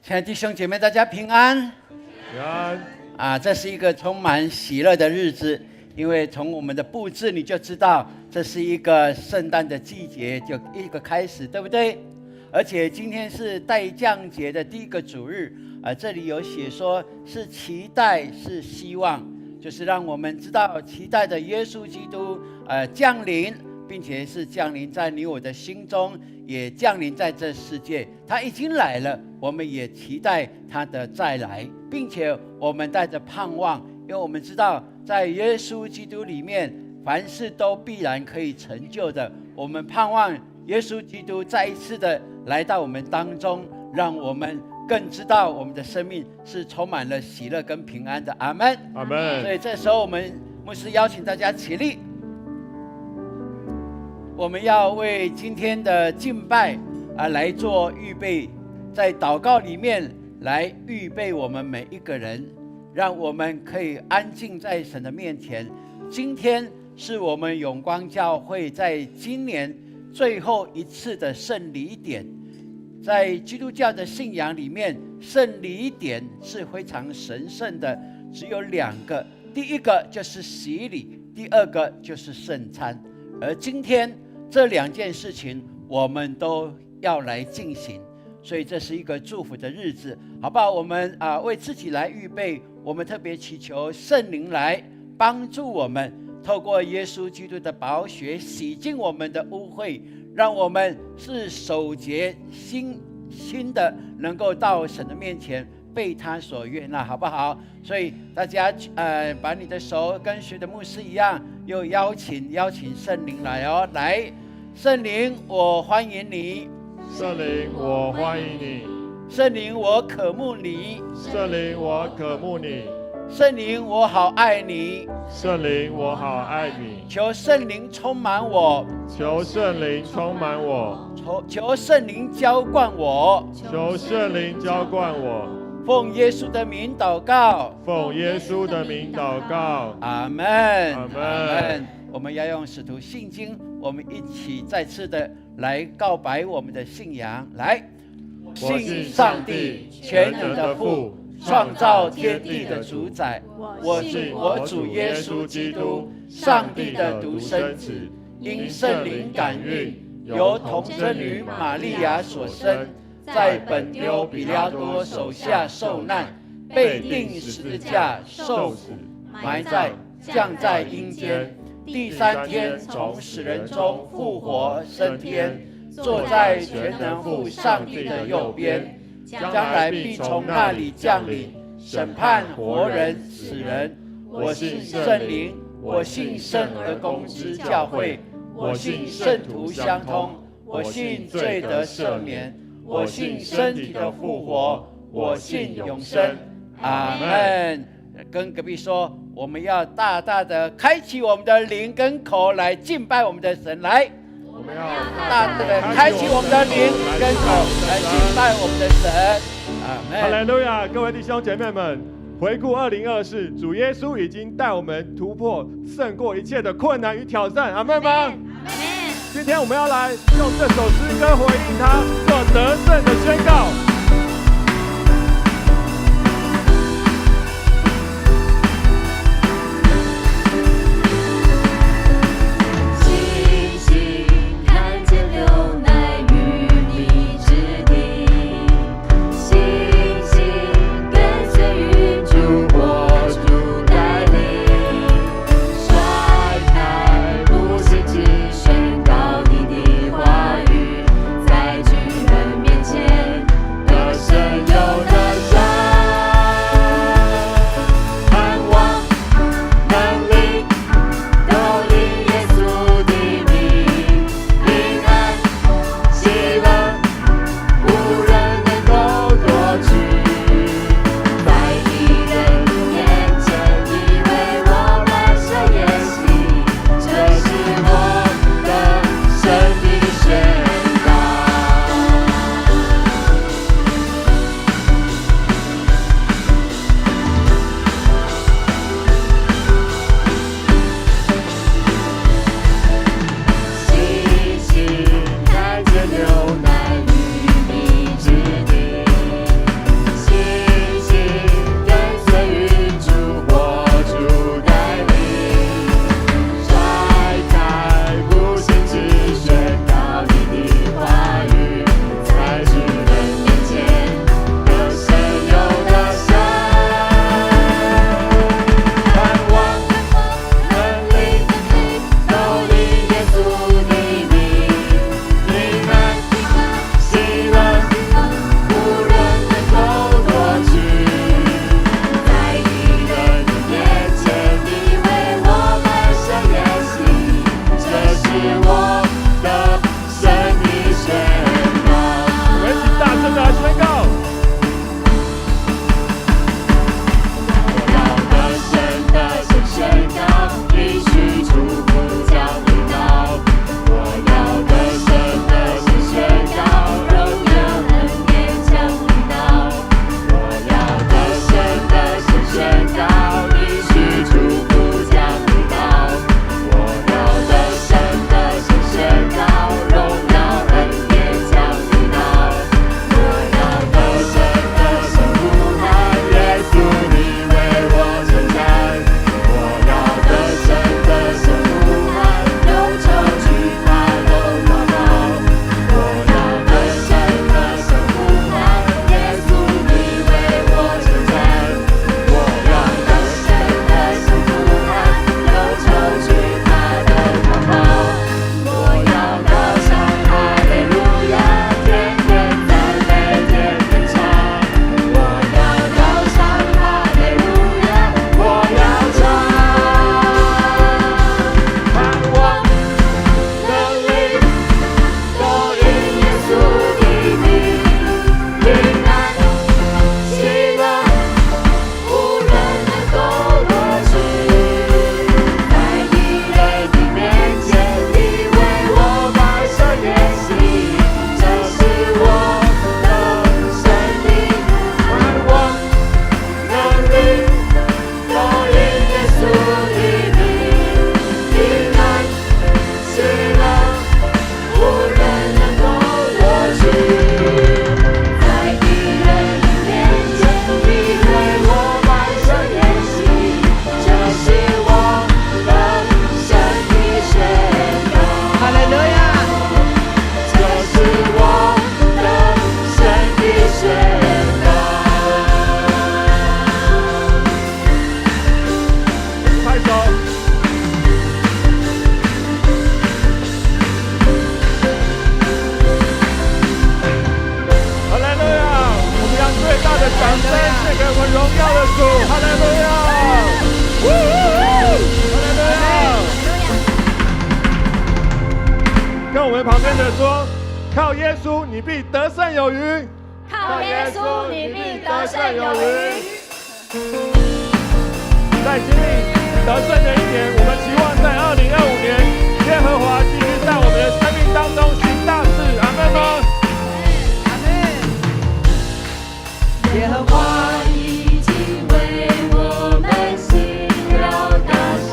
亲爱的弟兄姐妹，大家平安。平安。这是一个充满喜乐的日子，因为从我们的布置你就知道，这是一个圣诞的季节，就一个开始，对不对？而且今天是待降节的第一个主日，这里有写说是期待，是希望，就是让我们知道期待的耶稣基督降临，并且是降临在你我的心中，也降临在这世界。他已经来了，我们也期待他的再来，并且我们带着盼望，因为我们知道在耶稣基督里面，凡事都必然可以成就的。我们盼望耶稣基督再一次的来到我们当中，让我们更知道我们的生命是充满了喜乐跟平安的。阿们，阿们。所以这时候我们牧师邀请大家起立，我们要为今天的敬拜来做预备，在祷告里面来预备我们每一个人，让我们可以安静在神的面前。今天是我们永光教会在今年最后一次的圣礼典。在基督教的信仰里面，圣礼典是非常神圣的，只有两个，第一个就是洗礼，第二个就是圣餐。而今天这两件事情我们都要来进行，所以这是一个祝福的日子，好不好？我们为自己来预备，我们特别祈求圣灵来帮助我们，透过耶稣基督的宝血洗净我们的污秽，让我们是守节心的，能够到神的面前被他所悦纳，好不好？所以大家把你的手跟随的牧师一样，又邀请圣灵来哦，来，圣灵我欢迎你，圣灵我欢迎你，圣灵我渴慕你，圣灵我渴慕你，圣灵我好爱你，圣灵我好爱你，求圣灵充满我，求圣灵充满我，求圣灵浇灌我，求圣灵浇灌我，奉耶稣的名祷告，奉耶稣的名祷告，阿们，阿们。我们要用使徒信经，我们一起再次的来告白我们的信仰。来，我信上帝全能的父，创造天地的主宰。我信我主耶稣基督，上帝的独生子，因圣灵感孕，由童贞女玛利亚所生，在本丢彼拉多手下受难，被钉十字架，受死，埋在降在阴间，第三天从死人中复活升天，坐在全能父上帝的右边，将来必从那里降临，审判活人死人。我信圣灵，我信圣而公之教会，我信圣徒相通，我信罪得赦免，我信身体的复活，我信永生。阿们。跟隔壁说，我们要大大的开启我们的灵跟口来敬拜我们的神。来，我们要大大的开启我们的灵跟口来敬拜我们的神。阿们。哈利路亚！各位弟兄姐妹们，回顾2024，主耶稣已经带我们突破胜过一切的困难与挑战。阿们吗？今天我们要来用这首诗歌回应他，做得胜的宣告。宣告你的话语，在巨人面前。的掌声献给我们荣耀的主，哈利路亚！哈利路亚！跟我们旁边的说，靠耶稣，你必得胜有余。靠耶稣，你必得胜有余。在经历得胜的一年，我们期望在2025年，耶和华继续在我们的生命当中行大事。阿门吗？阿门。耶和华已经为我们行了大事，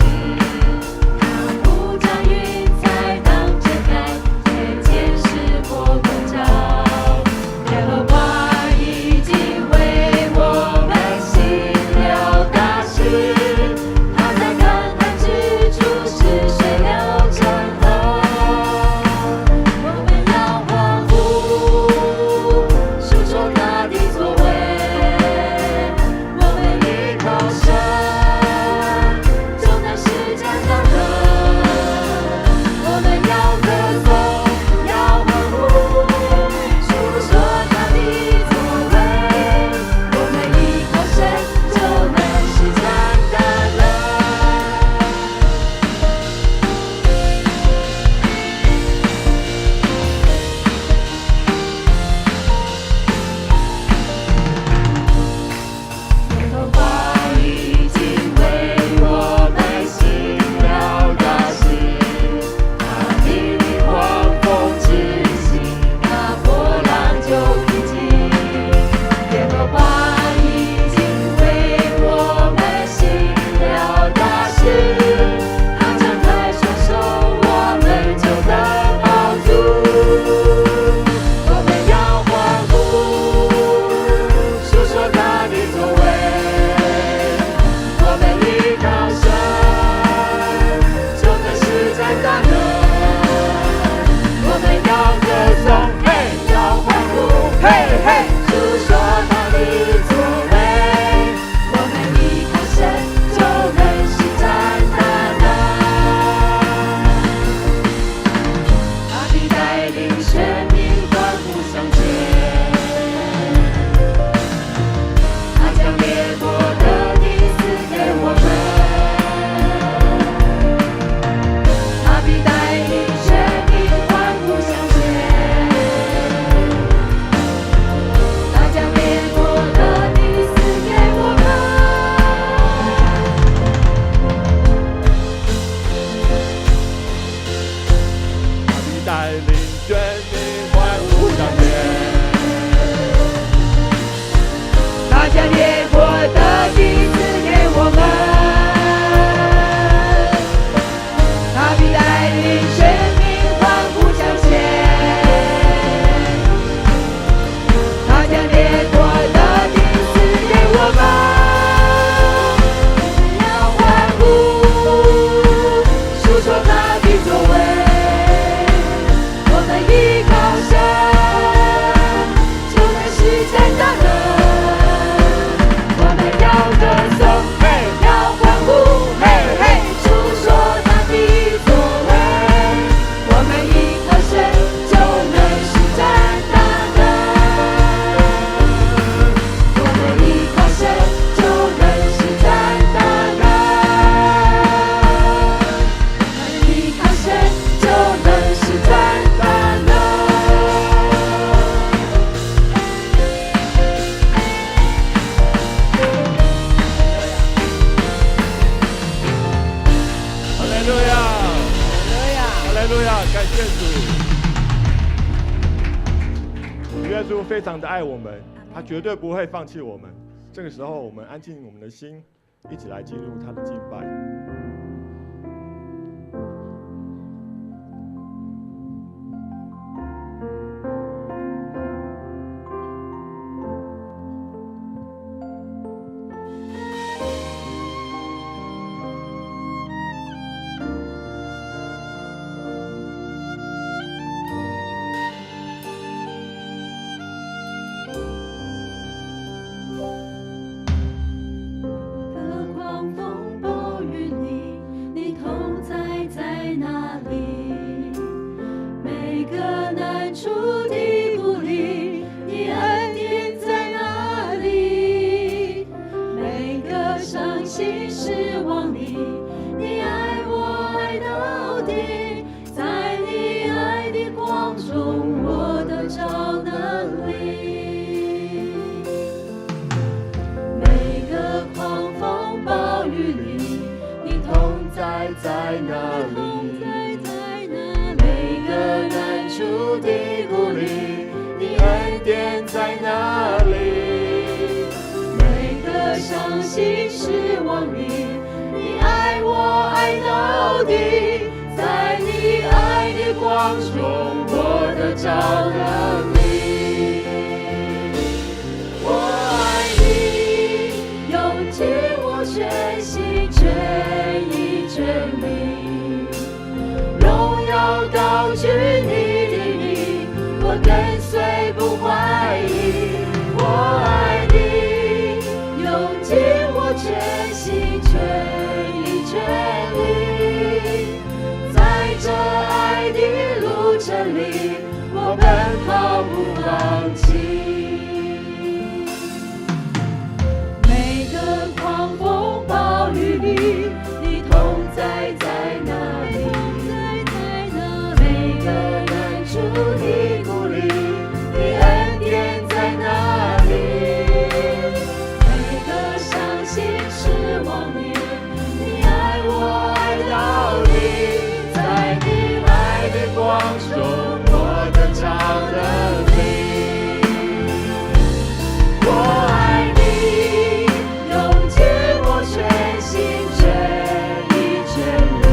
他不将云彩当遮盖，天天使火光照。耶和华已经为我们行了大事，他在橄榄之处使水流成河。我们要欢呼，述说他的作为。我们依靠神，就能施展大能。我们要歌颂，要欢呼，述说他的作为。我们依靠神，就能施展大能。耶和华已经为我们行了大事，他命令狂风止息，那波浪就平静。耶和华已经为我们行了大事，他张开双手，我们就得饱足。我们要欢呼，述说他的作为。我们依靠神，就能施展大能。我们要歌颂，嘿，要欢呼，嘿嘿，述说他的作为。我们依靠神，就能施展大能。他必带领生命欢呼向前，他将列国的地赐给我们。他必带领生命欢呼向前，他将列国的地赐给我们。你带领全民欢呼向前。他将列国的地赐给我们，他必带领生命欢呼向前，他将列国的地赐给我们。要欢呼，述说他的作为。我们依靠神，就能施展大能。我们要歌颂，嘿，要欢呼，嘿嘿，述说他的作为。我们依靠神，就能施展大能。我们依靠神，就能施展大能。我们依靠神，就能施展大能。哈利路亚！哈利路亚！感谢主，耶稣非常的爱我们，他绝对不会放弃我们。这个时候，我们安静我们的心，一起来进入他的敬拜。当狂风暴雨里在哪里？每个难处的鼓励，你恩典在哪里？每个伤心失望里，你爱我爱到底，在你爱的光中，我得着能力。我爱你，用尽我全心全意全力，荣耀高举你的名，我跟随不怀疑。我爱你，用尽我全心全意全力，在这爱的路程里，我奔跑不放弃。每个狂风暴雨里，你同在在哪里？每个难处的鼓励，你恩典在哪里？每个伤心失望里，你爱我爱到底，在你爱的光中，我得着能力。我爱你，用尽我全心全意全力，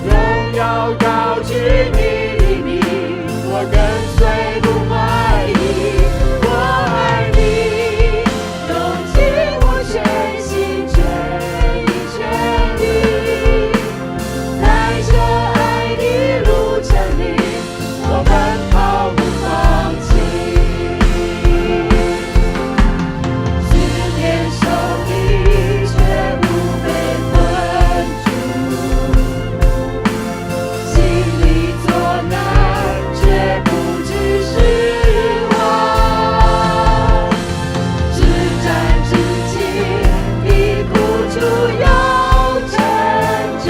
荣耀高举你的名，我跟随不怀疑。我爱你，用尽我全心全意全力，在这爱的路程里，我奔跑不放弃。思念手里却不被困住，心里作难却不知失望，至战至情的苦楚要成就，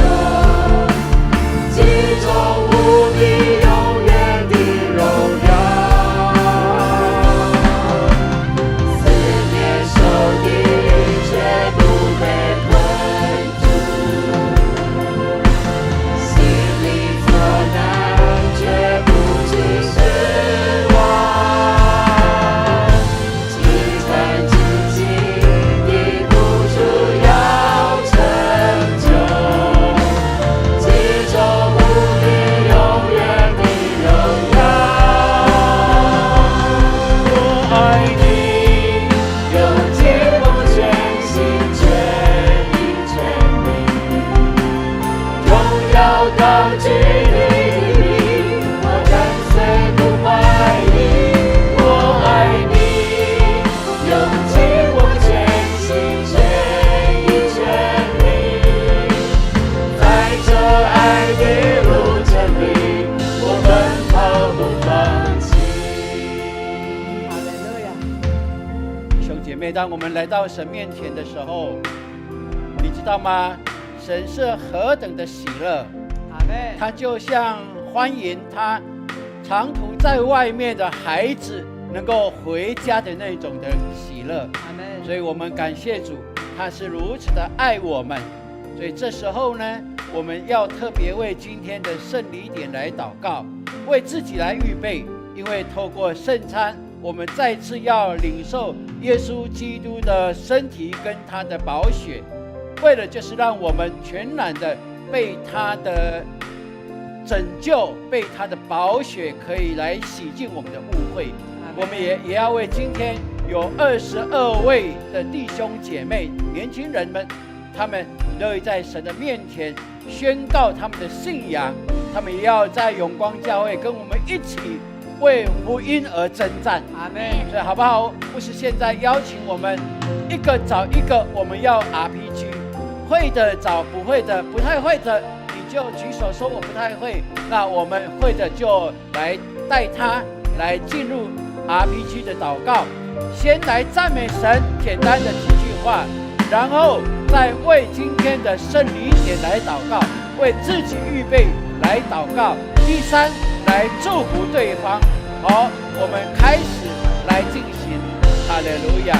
其中无比永远的荣耀。思念手里却不被困住，心里作难却不知失望，至战至情的苦楚要成就，其中无比永远的荣耀。我爱你，用尽我全心全意全力，荣耀高举你的名，我跟随不怀疑。我爱你，用尽我全心全意全力，在这爱的路程里，我奔跑不放弃。哈利路亚。弟兄姐妹，当我们来到神面前的时候，你知道吗？神是何等的喜乐，阿门。他就像欢迎他长途在外面的孩子能够回家的那种的喜乐。阿门。所以我们感谢主，他是如此的爱我们。所以这时候呢，我们要特别为今天的圣礼点来祷告，为自己来预备，因为透过圣餐，我们再次要领受耶稣基督的身体跟他的宝血，为了就是让我们全然的被他的拯救，被他的宝血可以来洗净我们的误会。我们也要为今天有22位的弟兄姐妹、年轻人们，他们乐意在神的面前宣告他们的信仰，他们也要在永光教会跟我们一起为福音而征战。阿门。所以好不好？不是现在邀请我们一个找一个，我们要 RPG， 会的找不会的，不太会的你就举手说我不太会，那我们会的就来带他来进入 RPG 的祷告。先来赞美神，简单的几句话，然后再为今天的圣礼点来祷告，为自己预备来祷告。第三，来祝福对方。好，我们开始来进行。哈利路亚。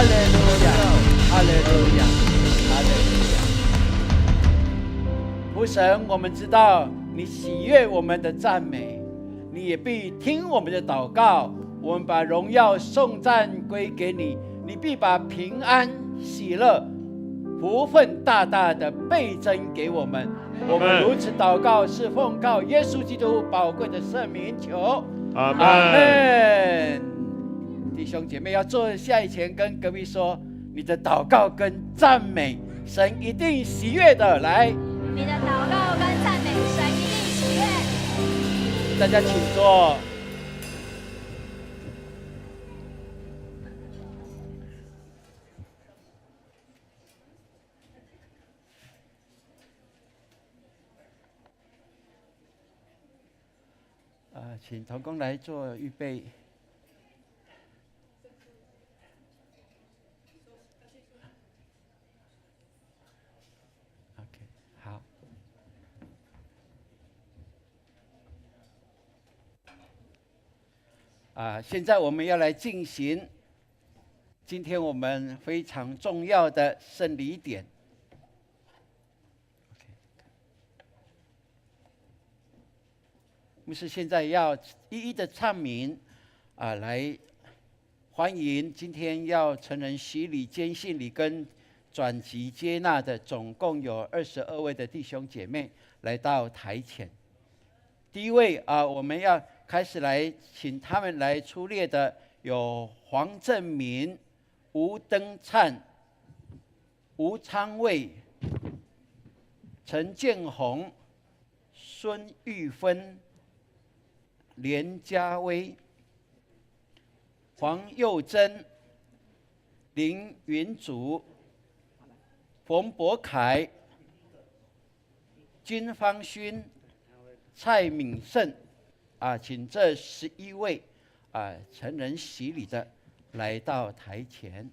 哈利路亚，哈利路亚，哈利路亚。父神，我们知道你喜悦我们的赞美，你也必听我们的祷告。我们把荣耀颂赞归给你，你必把平安、喜乐、福分大大的倍增给我们。我们如此祷告，是奉告耶稣基督宝贵的圣名求。阿阿门。门。弟兄姐妹要坐下以前，跟隔壁说，你的祷告跟赞美，神一定喜悦的。来，你的祷告跟赞美，神一定喜悦。大家请坐。请同工来做预备。OK， 好。现在我们要来进行今天我们非常重要的圣礼典。牧师现在要一一的唱名，来欢迎今天要成人洗礼、坚信礼跟转籍接纳的，总共有22位的弟兄姐妹来到台前。第一位我们要开始来请他们来出列的有黄正明、吴登灿、吴昌卫、陈建宏、孙玉芬、连家威、黄佑珍、林云祖、冯博凯、金方勋、蔡敏胜，请这11位成人洗礼的来到台前。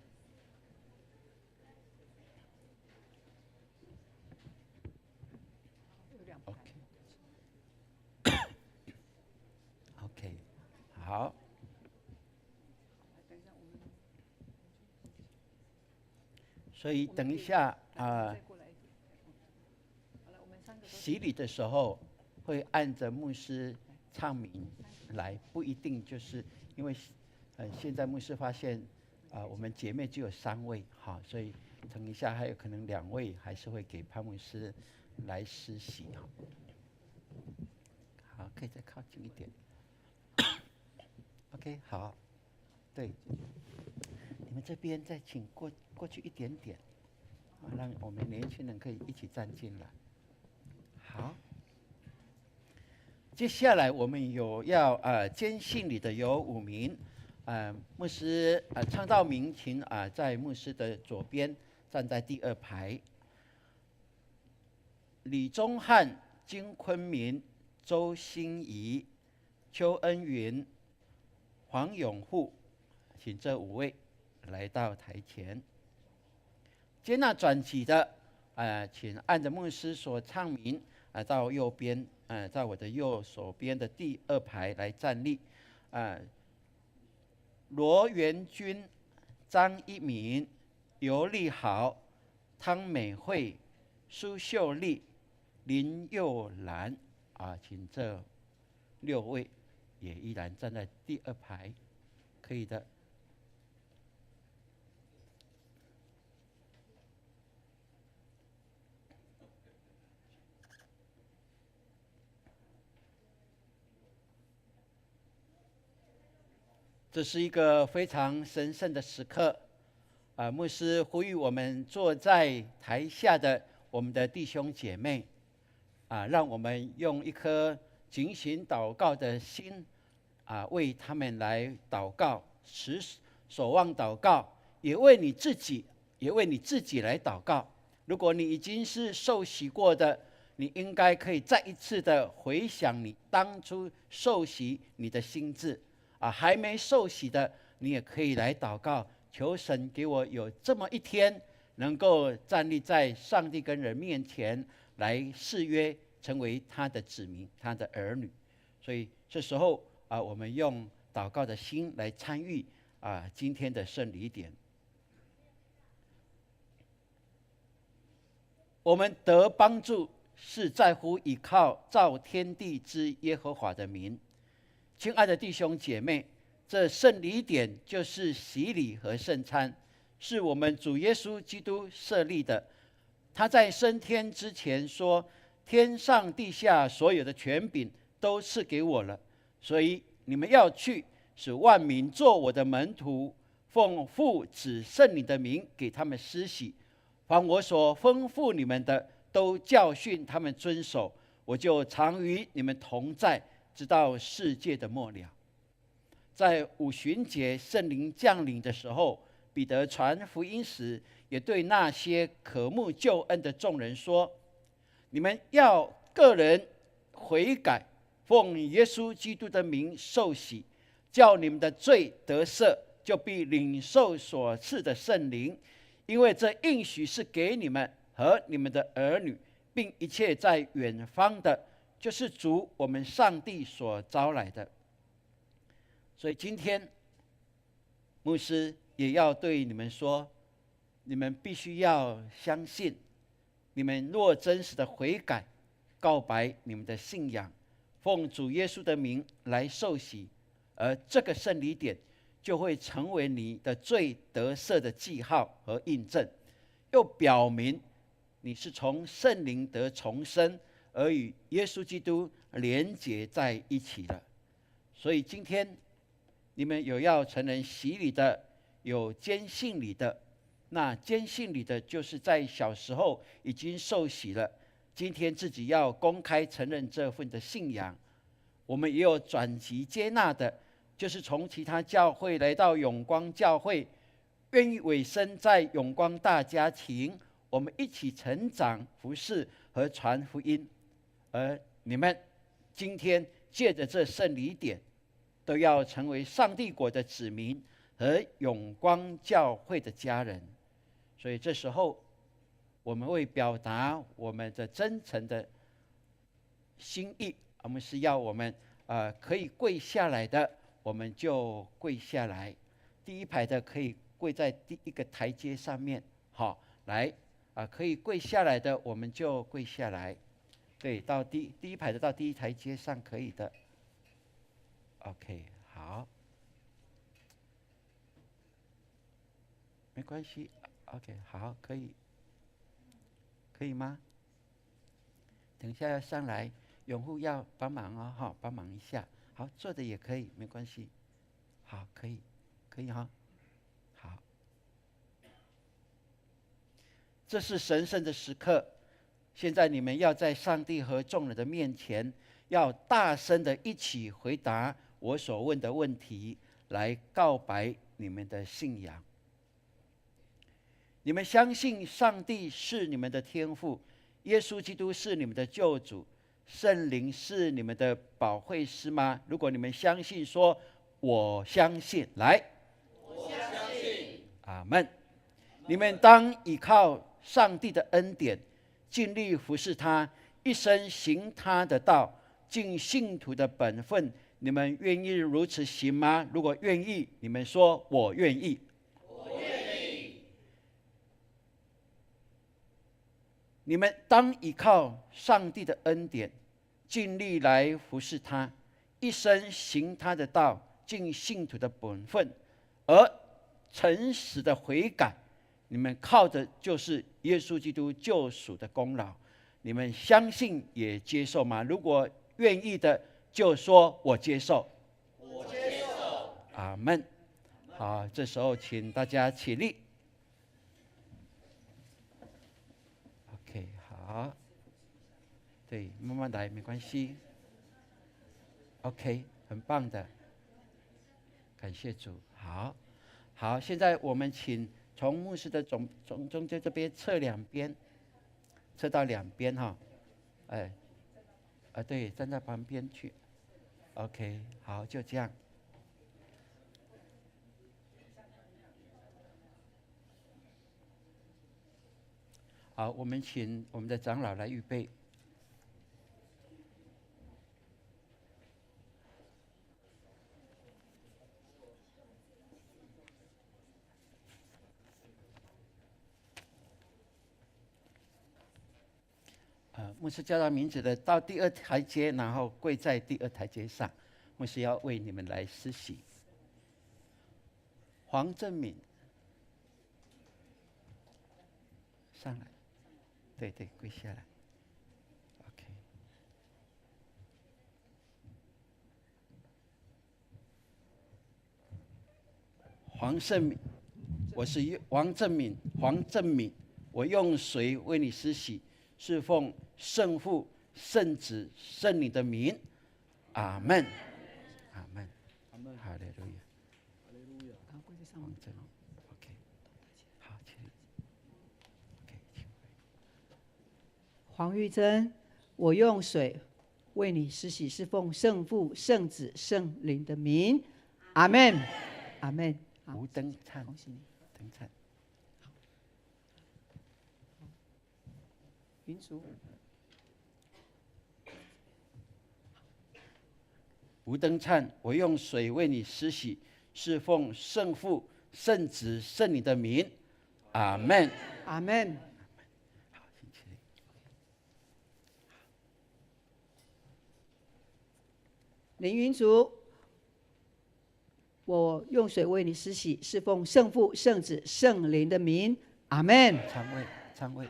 OK， 好。所以等一下洗礼的时候会按着牧师唱名来，不一定就是因为现在牧师发现我们姐妹只有3位，好，所以等一下还有可能2位还是会给潘牧师来施洗。好，可以再靠近一点。OK， 好，对，你们这边再请过去一点点，让我们年轻人可以一起站进来。好，接下来我们有要坚信礼的有5名，牧师唱道明琴在牧师的左边，站在第2排。李宗翰、金坤民、周心怡、邱恩云、黄永富，请这5位来到台前。接纳转籍的，请按着牧师所唱名，到右边，在我的右手边的第2排来站立。罗元君、张一鸣、尤丽豪、汤美惠、苏秀丽、林佑兰，请这6位也依然站在第2排，可以的。这是一个非常神圣的时刻，牧师呼吁我们坐在台下的我们的弟兄姐妹，让我们用一颗警醒祷告的心，为他们来祷告，持守望祷告，也为你自己来祷告。如果你已经是受洗过的，你应该可以再一次的回想你当初受洗你的心志。还没受洗的，你也可以来祷告，求神给我有这么一天，能够站立在上帝跟人面前来誓约，成为他的子民，他的儿女。所以这时候我们用祷告的心来参与今天的圣礼典。我们得帮助是在乎依靠造天地之耶和华的名。亲爱的弟兄姐妹，这圣礼典就是洗礼和圣餐，是我们主耶稣基督设立的。他在升天之前说，天上地下所有的权柄都赐给我了，所以你们要去，使万民做我的门徒，奉父子圣灵的名给他们施洗，凡我所吩咐你们的，都教训他们遵守，我就常与你们同在，直到世界的末了。在五旬节圣灵降临的时候，彼得传福音时，也对那些渴慕救恩的众人说，你们要个人悔改，奉耶稣基督的名受洗，叫你们的罪得赦，就必领受所赐的圣灵，因为这应许是给你们和你们的儿女，并一切在远方的，就是主我们上帝所招来的。所以今天牧师也要对你们说，你们必须要相信，你们若真实的悔改，告白你们的信仰，奉主耶稣的名来受洗，而这个圣礼典就会成为你的罪得赦的记号和印证，又表明你是从圣灵得重生，而与耶稣基督连结在一起了。所以今天你们有要承认洗礼的，有坚信礼的。那坚信礼的，就是在小时候已经受洗了，今天自己要公开承认这份的信仰。我们也有转籍接纳的，就是从其他教会来到永光教会，愿意委身在永光大家庭，我们一起成长、服侍和传福音。而你们今天借着这圣礼典，都要成为上帝国的子民和永光教会的家人。所以这时候，我们为表达我们的真诚的心意，我们是要我们可以跪下来的，我们就跪下来。第一排的可以跪在第一个台阶上面，好，来可以跪下来的，我们就跪下来。对，到第一排的到第一台阶上可以的。OK， 好，没关系。OK， 好，可以，可以吗？等一下要上来，永护要帮忙哦，哈，帮忙一下。好，坐的也可以，没关系。好，可以，可以哈。好，这是神圣的时刻，现在你们要在上帝和众人的面前，要大声的一起回答我所问的问题，来告白你们的信仰。你们相信上帝是你们的天父，耶稣基督是你们的救主，圣灵是你们的保惠师吗？如果你们相信，说我相信，来，我相信。阿们。你们当依靠上帝的恩典，尽力服侍他，一生行他的道，尽信徒的本分。你们愿意如此行吗？如果愿意，你们说我愿意。你们当依靠上帝的恩典，尽力来服侍他，一生行他的道，尽信徒的本分，而诚实的悔改。你们靠的就是耶稣基督救赎的功劳。你们相信也接受吗？如果愿意的，就说我接受。我接受。阿们。好，这时候请大家起立。好，对，慢慢来，没关系。OK， 很棒的，感谢主。好，好，现在我们请从牧师的中间这边侧两边，侧到两边哈，哎，对，站在旁边去。OK， 好，就这样。好，我们请我们的长老来预备。牧师叫到名字的，到第二台阶，然后跪在第二台阶上。牧师要为你们来施洗。黄正敏，上来，对对，跪下来。OK。黄正敏，我是黄正敏，我用水为你施洗，是奉圣父、圣子、圣灵的名。阿门，阿门，阿门，哈利路亚，哈利路亚。黄正敏 ，OK， 好，请。OK， 请。黄玉珍，我用水为你施洗，是奉圣父、圣子、圣灵的名。阿门，阿门。吴登灿，恭喜你，登灿。云竹，吴登灿，我用水为你施洗，是奉圣父、圣子、圣灵的名。阿门，阿门。好，请起立。林云竹，我用水为你施洗，是奉圣父、圣子、圣灵的名。阿门。昌位。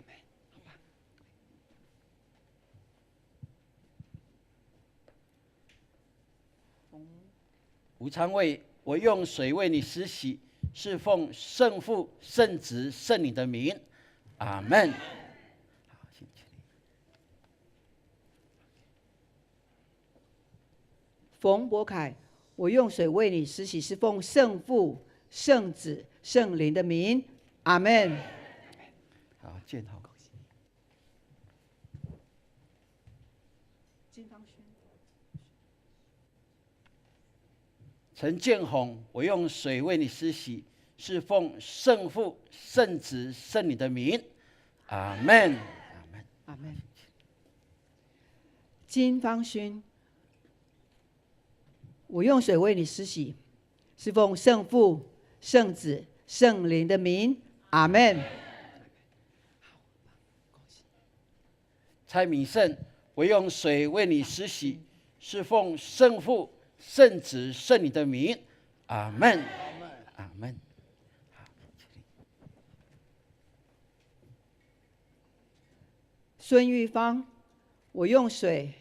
吴昌卫，我用水为你施洗，是奉圣父、圣子、圣灵的名。阿门。好，请起立。冯博凯，我用水为你施洗，是奉圣父、圣子、圣灵的名。阿门。好，建好。金方轩，陈建宏，我用水为你施洗，是奉圣父、圣子、圣灵的名。阿门，阿门，阿门。金方勋，我用水为你施洗，是奉圣父、圣子、圣灵的名。阿门。蔡敏胜，我用水为你施洗，是奉圣父、圣子、圣灵的名。阿门，阿门。好，起立。孙玉芳，我用水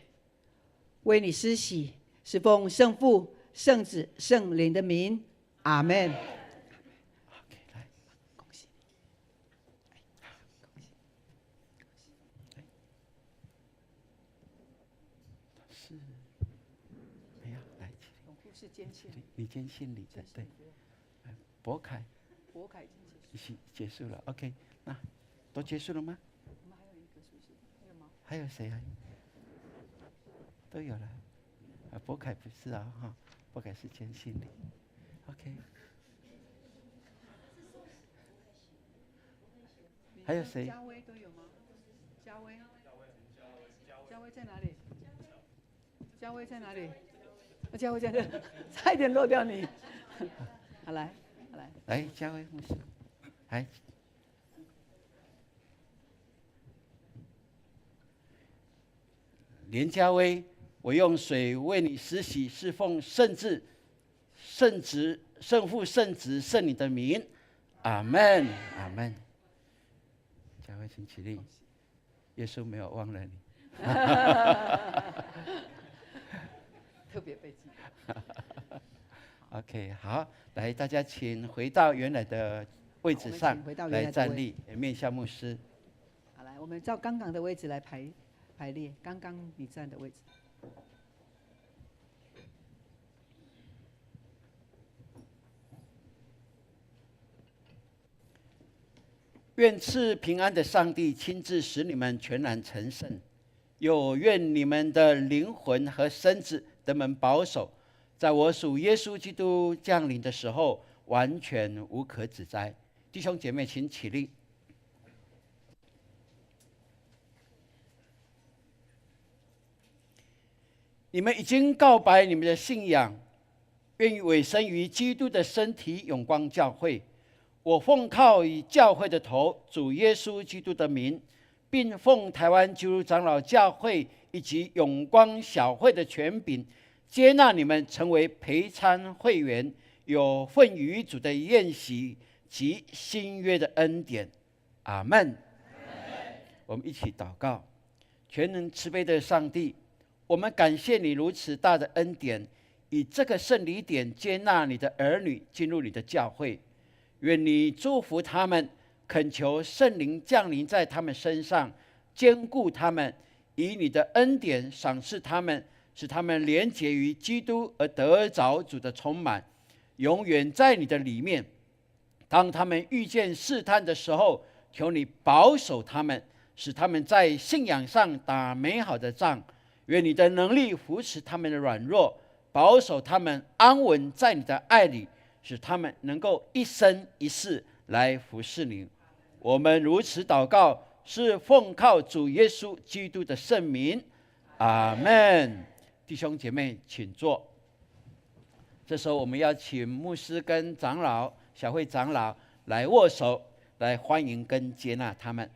为你施洗，是奉圣父、圣子、圣灵的名。阿门。OK， 来，恭喜你。是，没有，来，起立。永护是坚信，你坚信你的，对。博凯，博凯已经结束了 ，OK， 那都结束了吗？我们还有一个是不是？还有吗？还有谁啊？都有了。博凯不是啊，哈，博凯是坚信你 ，OK。还有谁？嘉威都有吗？嘉威在哪里？嘉威在哪里？嘉威在这，差一点漏掉你。好来，好来。来，嘉威牧师，来。连嘉威，我用水为你施洗，是奉圣子、圣子、圣父、圣子、圣灵的名。阿门，阿门。嘉威，请起立。耶稣没有忘了你。特别被记。OK， 好，来，大家请回到原来的位置上，来站立，面向牧师。好，来，我们照刚刚的位置来排列，刚刚你站的位置。愿赐平安的上帝亲自使你们全然成圣，又愿你们的灵魂和身子得蒙保守，在我属耶稣基督降临的时候，完全无可指摘。弟兄姐妹，请起立。你们已经告白你们的信仰，愿意委身于基督的身体永光教会。我奉靠以教会的头主耶稣基督的名，并奉台湾基督长老教会以及永光小会的权柄，接纳你们成为陪参会员，有份于主的宴席及新约的恩典。阿们。我们一起祷告。全能慈悲的上帝，我们感谢你如此大的恩典，以这个圣礼点接纳你的儿女进入你的教会。愿你祝福他们，恳求圣灵降临在他们身上，坚固他们，以你的恩典赏赐他们，使他们连结于基督而得着主的充满，永远在你的里面。当他们遇见试探的时候，求你保守他们，使他们在信仰上打美好的仗。愿你的能力扶持他们的软弱，保守他们安稳在你的爱里，使他们能够一生一世来服侍你。我们如此祷告，是奉靠主耶稣基督的圣名。阿们。弟兄姐妹请坐。这时候我们要请牧师跟长老、小会长老来握手，来欢迎跟接纳他们。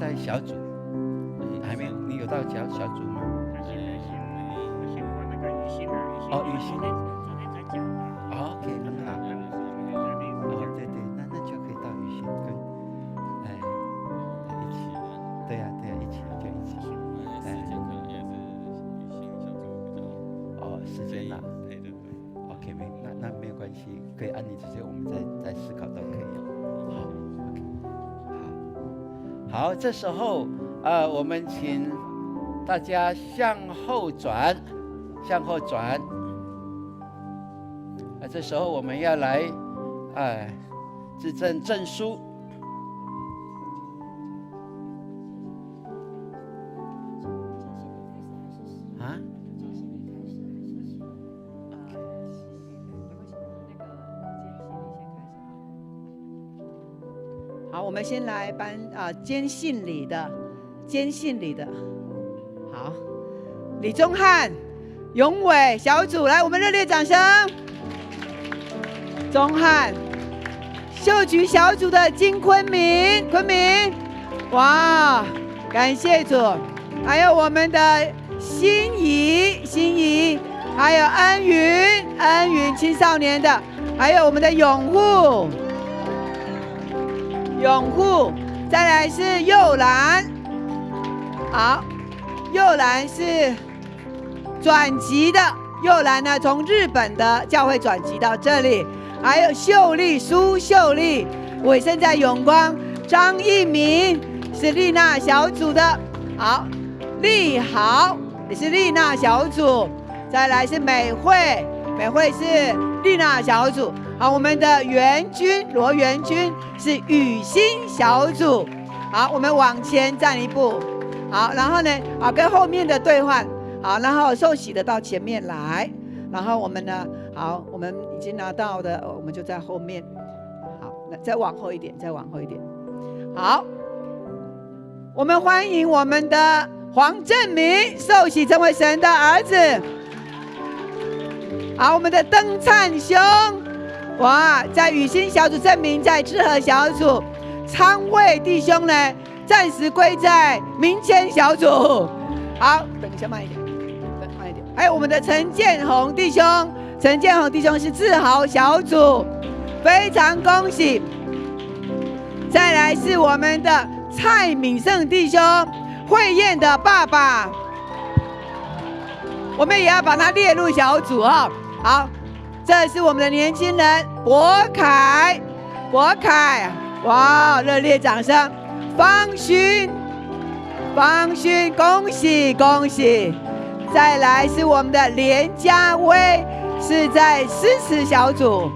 带小组，还没有？你有到小组吗？哦，雨欣，哦 ，OK， 很好。哦，对对，那就可以到雨欣跟，一起。对呀，一起就一起。哦，时间啦。OK， 那没有关系，可以按你这些，我们再思考都可以。好，这时候我们请大家向后转。这时候我们要来自证证书。好，我们先来颁坚信礼的，好，李宗翰、永伟小组，来，我们热烈掌声。宗翰，秀菊小组的金昆明，哇，感谢主，还有我们的心仪，还有恩云青少年的，还有我们的永护，再来是幼兰，好，幼兰是转籍的，又兰呢从日本的教会转籍到这里，还有苏秀丽委身在永光，张一鸣是丽娜小组的，好，丽豪也是丽娜小组，再来是美惠是丽娜小组，好，我们的罗元君是雨欣小组，好，我们往前站一步，好，然后呢，好，跟后面的兑换，好，然后受洗的到前面来，然后我们呢，好，我们已经拿到的，我们就在后面，好，再往后一点，好，我们欢迎我们的黄正明受洗成为神的儿子。好，我们的登灿兄，哇，在雨欣小组，证明在志和小组，昌卫弟兄呢，暂时归在民谦小组。好，等一下慢一点。还有我们的陈建宏弟兄是志豪小组，非常恭喜。再来是我们的蔡敏胜弟兄，慧燕的爸爸，我们也要把他列入小组哈。好，这是我们的年轻人博凯，哇，热烈掌声！方勋，恭喜！再来是我们的连家威，是在诗词小组。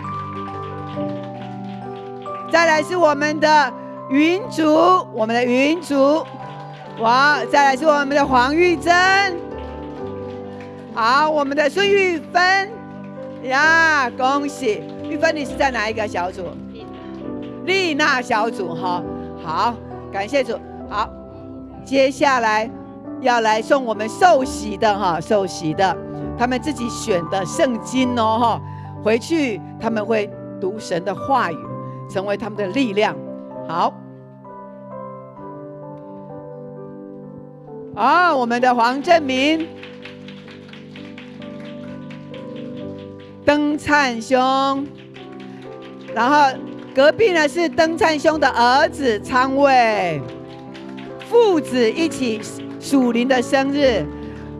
再来是我们的云竹，哇！再来是我们的黄玉珍，好，我们的孙玉芬。呀，恭喜玉芬，你是在哪一个小组？丽娜小组哈。好，感谢主。好，接下来要来送我们受洗的，他们自己选的圣经哦哈，回去他们会读神的话语，成为他们的力量。好，我们的黄正明。登灿兄，然后隔壁呢是登灿兄的儿子昌卫，父子一起属灵的生日。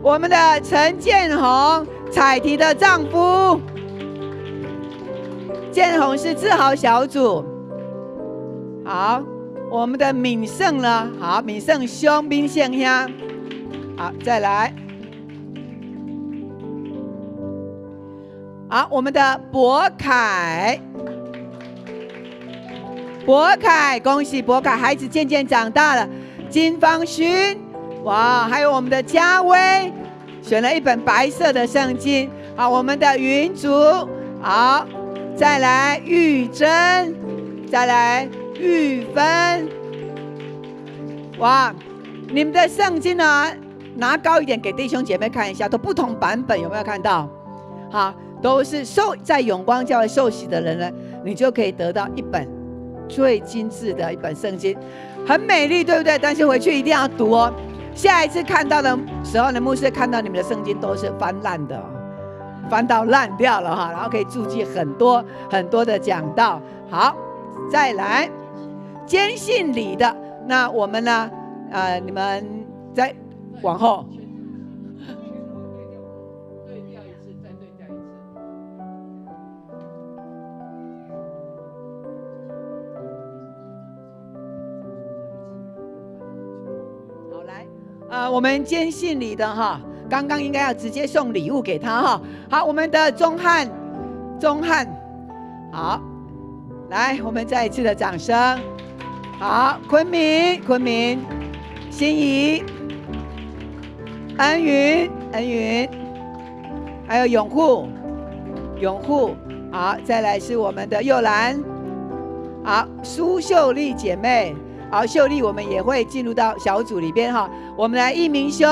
我们的陈建宏，彩婷的丈夫，建宏是志豪小组。好，我们的敏胜呢？好，敏胜兄，敏胜兄。好，再来。好，我们的博凯，恭喜博凯，孩子渐渐长大了。金方勋，哇，还有我们的嘉威，选了一本白色的圣经。好，我们的云竹，好，再来玉珍，再来玉芬。哇，你们的圣经呢，拿高一点给弟兄姐妹看一下，都不同版本，有没有看到？好。都是在永光教会受洗的人呢，你就可以得到一本最精致的一本圣经，很美丽，对不对？但是回去一定要读哦。下一次看到的时候呢，牧师看到你们的圣经都是翻烂的，翻到烂掉了哈，然后可以注记很多的讲道。好，再来坚信礼的，那我们呢？你们再往后。我们坚信礼的哈，刚刚应该要直接送礼物给他哈。好，我们的钟汉，好，来，我们再一次的掌声。好，昆明，心怡，恩云，还有永护，好，再来是我们的佑兰，好，苏秀丽姐妹。好，秀丽，我们也会进入到小组里边哈。我们来一鸣兄，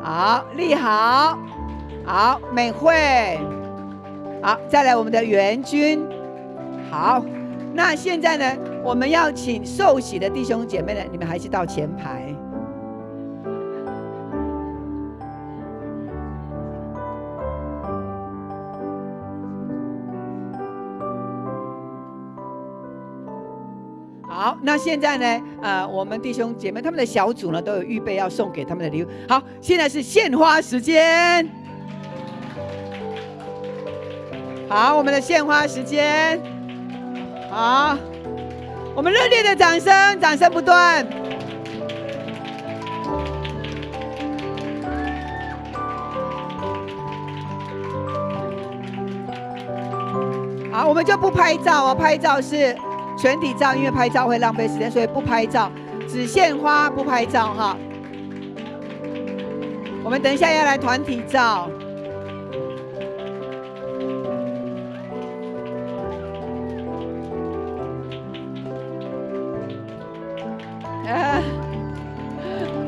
好，立豪，好，美惠，好，再来我们的元君，好。那现在呢，我们要请受洗的弟兄姐妹呢，你们还是到前排。好，那现在呢，我们弟兄姐妹他们的小组呢，都有预备要送给他们的礼物。好，现在是献花时间。好，我们的献花时间，好，我们热烈的掌声，掌声不断。好，我们就不拍照哦，拍照是全体照，因为拍照会浪费时间，所以不拍照，只献花不拍照哈。我们等一下要来团体照。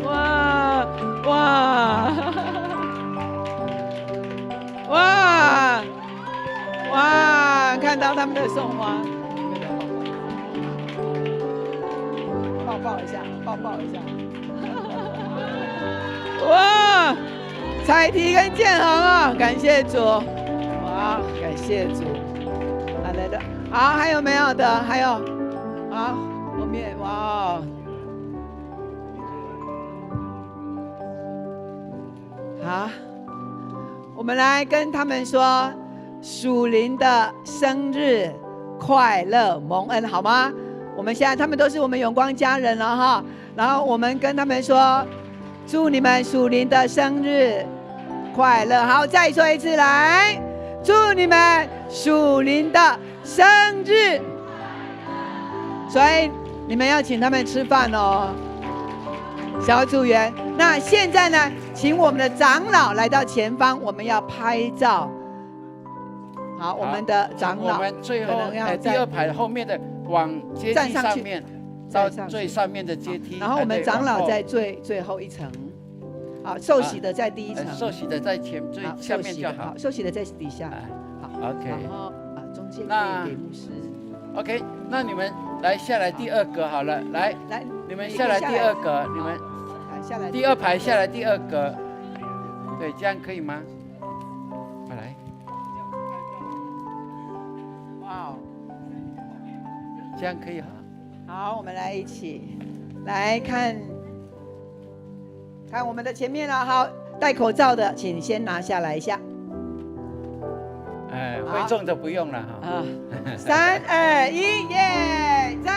哇哇哇哇！看到他们的送花，抱抱一下，抱抱一下。哇！彩提跟建恒啊，感谢主！哇，感谢主！好来的，好，还有没有的？还有，好，后面哇！好，我们来跟他们说属灵的生日快乐蒙恩，好吗？我们现在他们都是我们永光家人了哈，然后我们跟他们说，祝你们属灵的生日快乐。好，再说一次，来，祝你们属灵的生日。所以你们要请他们吃饭哦，小组员。那现在呢，请我们的长老来到前方，我们要拍照。好，我们的长老，我们最后第二排后面的往阶梯上面，到最上面的阶梯。然后我们长老在最后一层。好，受洗的在第一层，受洗的在最下面就好。受洗的在底下。好 ，OK。然后中间可以给牧师。OK， 那你们来下来第二格好了，来，你们下来第二格，你们下来第二排下来第二格，对，这样可以吗？来，哇哦，这样可以哈。好，我们来一起来看我们的前面了。好，戴口罩的请先拿下来一下。会重的不用了哈。啊，3、2、1，耶！赞。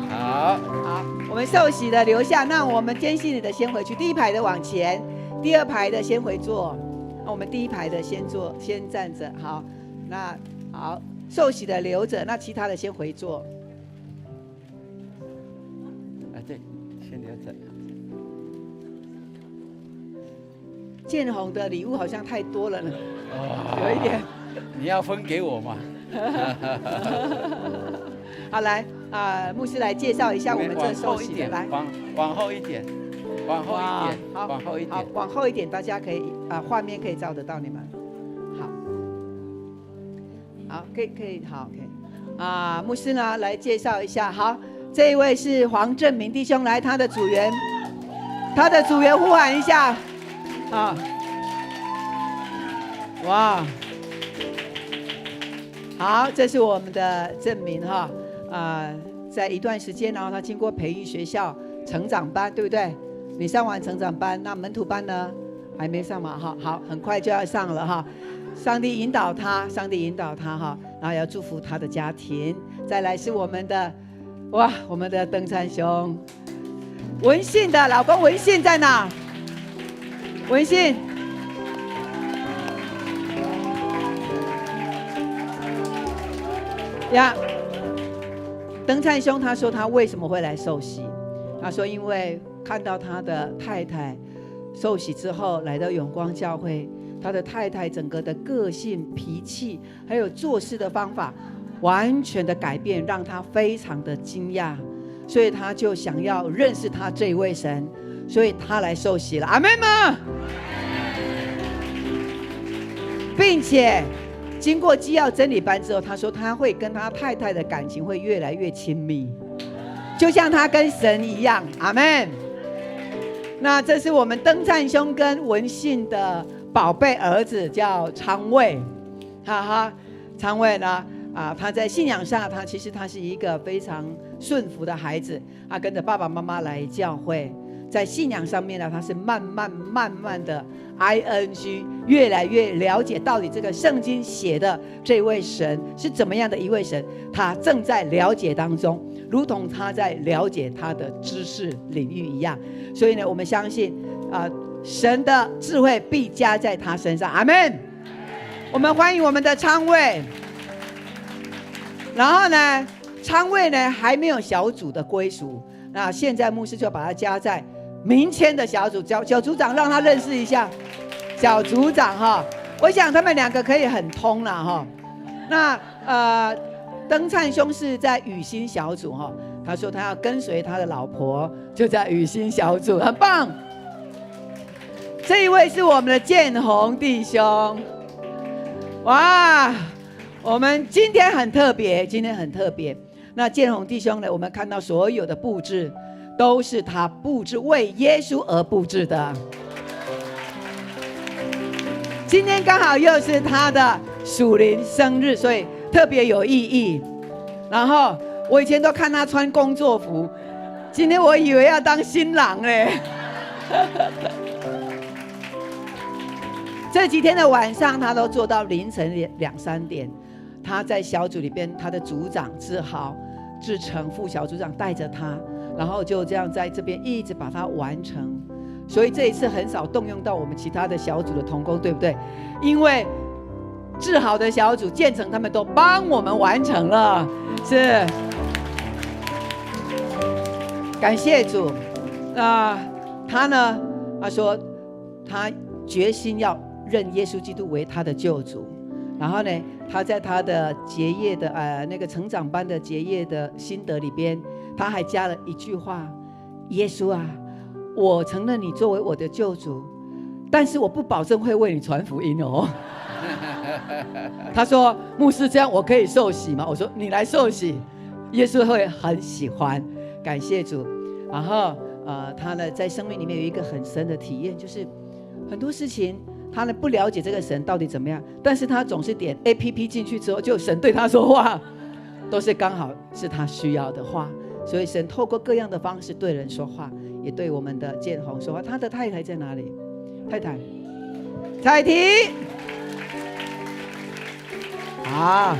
好，我们受洗的留下，那我们坚信你的先回去，第一排的往前，第二排的先回座。那我们第一排的先坐，先站着。好，那好，受洗的留着，那其他的先回座。对，先留着。建宏的礼物好像太多了呢，有一点。你要分给我吗？好，来牧师来介绍一下我们这受洗的，来，往后一点，往后一点，好，往后一点，好，往后一点，大家可以画面可以照得到你们，好，可以，好，可以，牧师呢来介绍一下，好，这一位是黄正明弟兄，来，他的组员呼喊一下。哇，好，这是我们的证明哈，在一段时间，然后他经过培育学校成长班，对不对？你上完成长班，那门徒班呢还没上嘛？哈，好，很快就要上了哈。上帝引导他哈，然后要祝福他的家庭。再来是我们的，我们的登山兄，文信的老公文信在哪？文信，呀，登灿兄他说他为什么会来受洗？他说因为看到他的太太受洗之后来到永光教会，他的太太整个的个性、脾气还有做事的方法完全的改变，让他非常的惊讶，所以他就想要认识他这一位神，所以他来受洗了。阿们吗？并且经过基要真理班之后，他说他会跟他太太的感情会越来越亲密，就像他跟神一样。阿们。那这是我们登灿兄跟文信的宝贝儿子，叫昌卫，哈哈，昌卫呢，他在信仰上，他是一个非常顺服的孩子，他跟着爸爸妈妈来教会。在信仰上面呢，他是慢慢的 ing 越来越了解到底这个圣经写的这位神是怎么样的一位神，他正在了解当中，如同他在了解他的知识领域一样。所以呢，我们相信神的智慧必加在他身上。阿们。我们欢迎我们的昌卫。然后呢，昌卫呢还没有小组的归属，那现在牧师就把他加在明天的小组。小组长让他认识一下小组长哈，我想他们两个可以很通了哈。那登灿兄是在雨欣小组哈，他说他要跟随他的老婆，就在雨欣小组，很棒。这一位是我们的建宏弟兄，哇，我们今天很特别，那建宏弟兄呢，我们看到所有的布置都是他布置，为耶稣而布置的。今天刚好又是他的属灵生日，所以特别有意义。然后我以前都看他穿工作服，今天我以为要当新郎嘞。这几天的晚上，他都做到凌晨2、3点。他在小组里边，他的组长志豪、志成副小组长带着他，然后就这样在这边一直把它完成。所以这一次很少动用到我们其他的小组的同工，对不对？因为志豪的小组、建成他们都帮我们完成了，是感谢主。他呢，他说他决心要认耶稣基督为他的救主。然后呢，他在他的结业的那个成长班的结业的心得里边，他还加了一句话：耶稣啊，我承认你作为我的救主，但是我不保证会为你传福音哦。他说：牧师，这样我可以受洗吗？我说：你来受洗，耶稣会很喜欢。感谢主。然后他呢，在生命里面有一个很深的体验，就是很多事情他呢不了解这个神到底怎么样，但是他总是点 APP 进去之后，就神对他说话，都是刚好是他需要的话。所以神透过各样的方式对人说话，也对我们的建宏说话。他的太太在哪里？太太彩婷啊，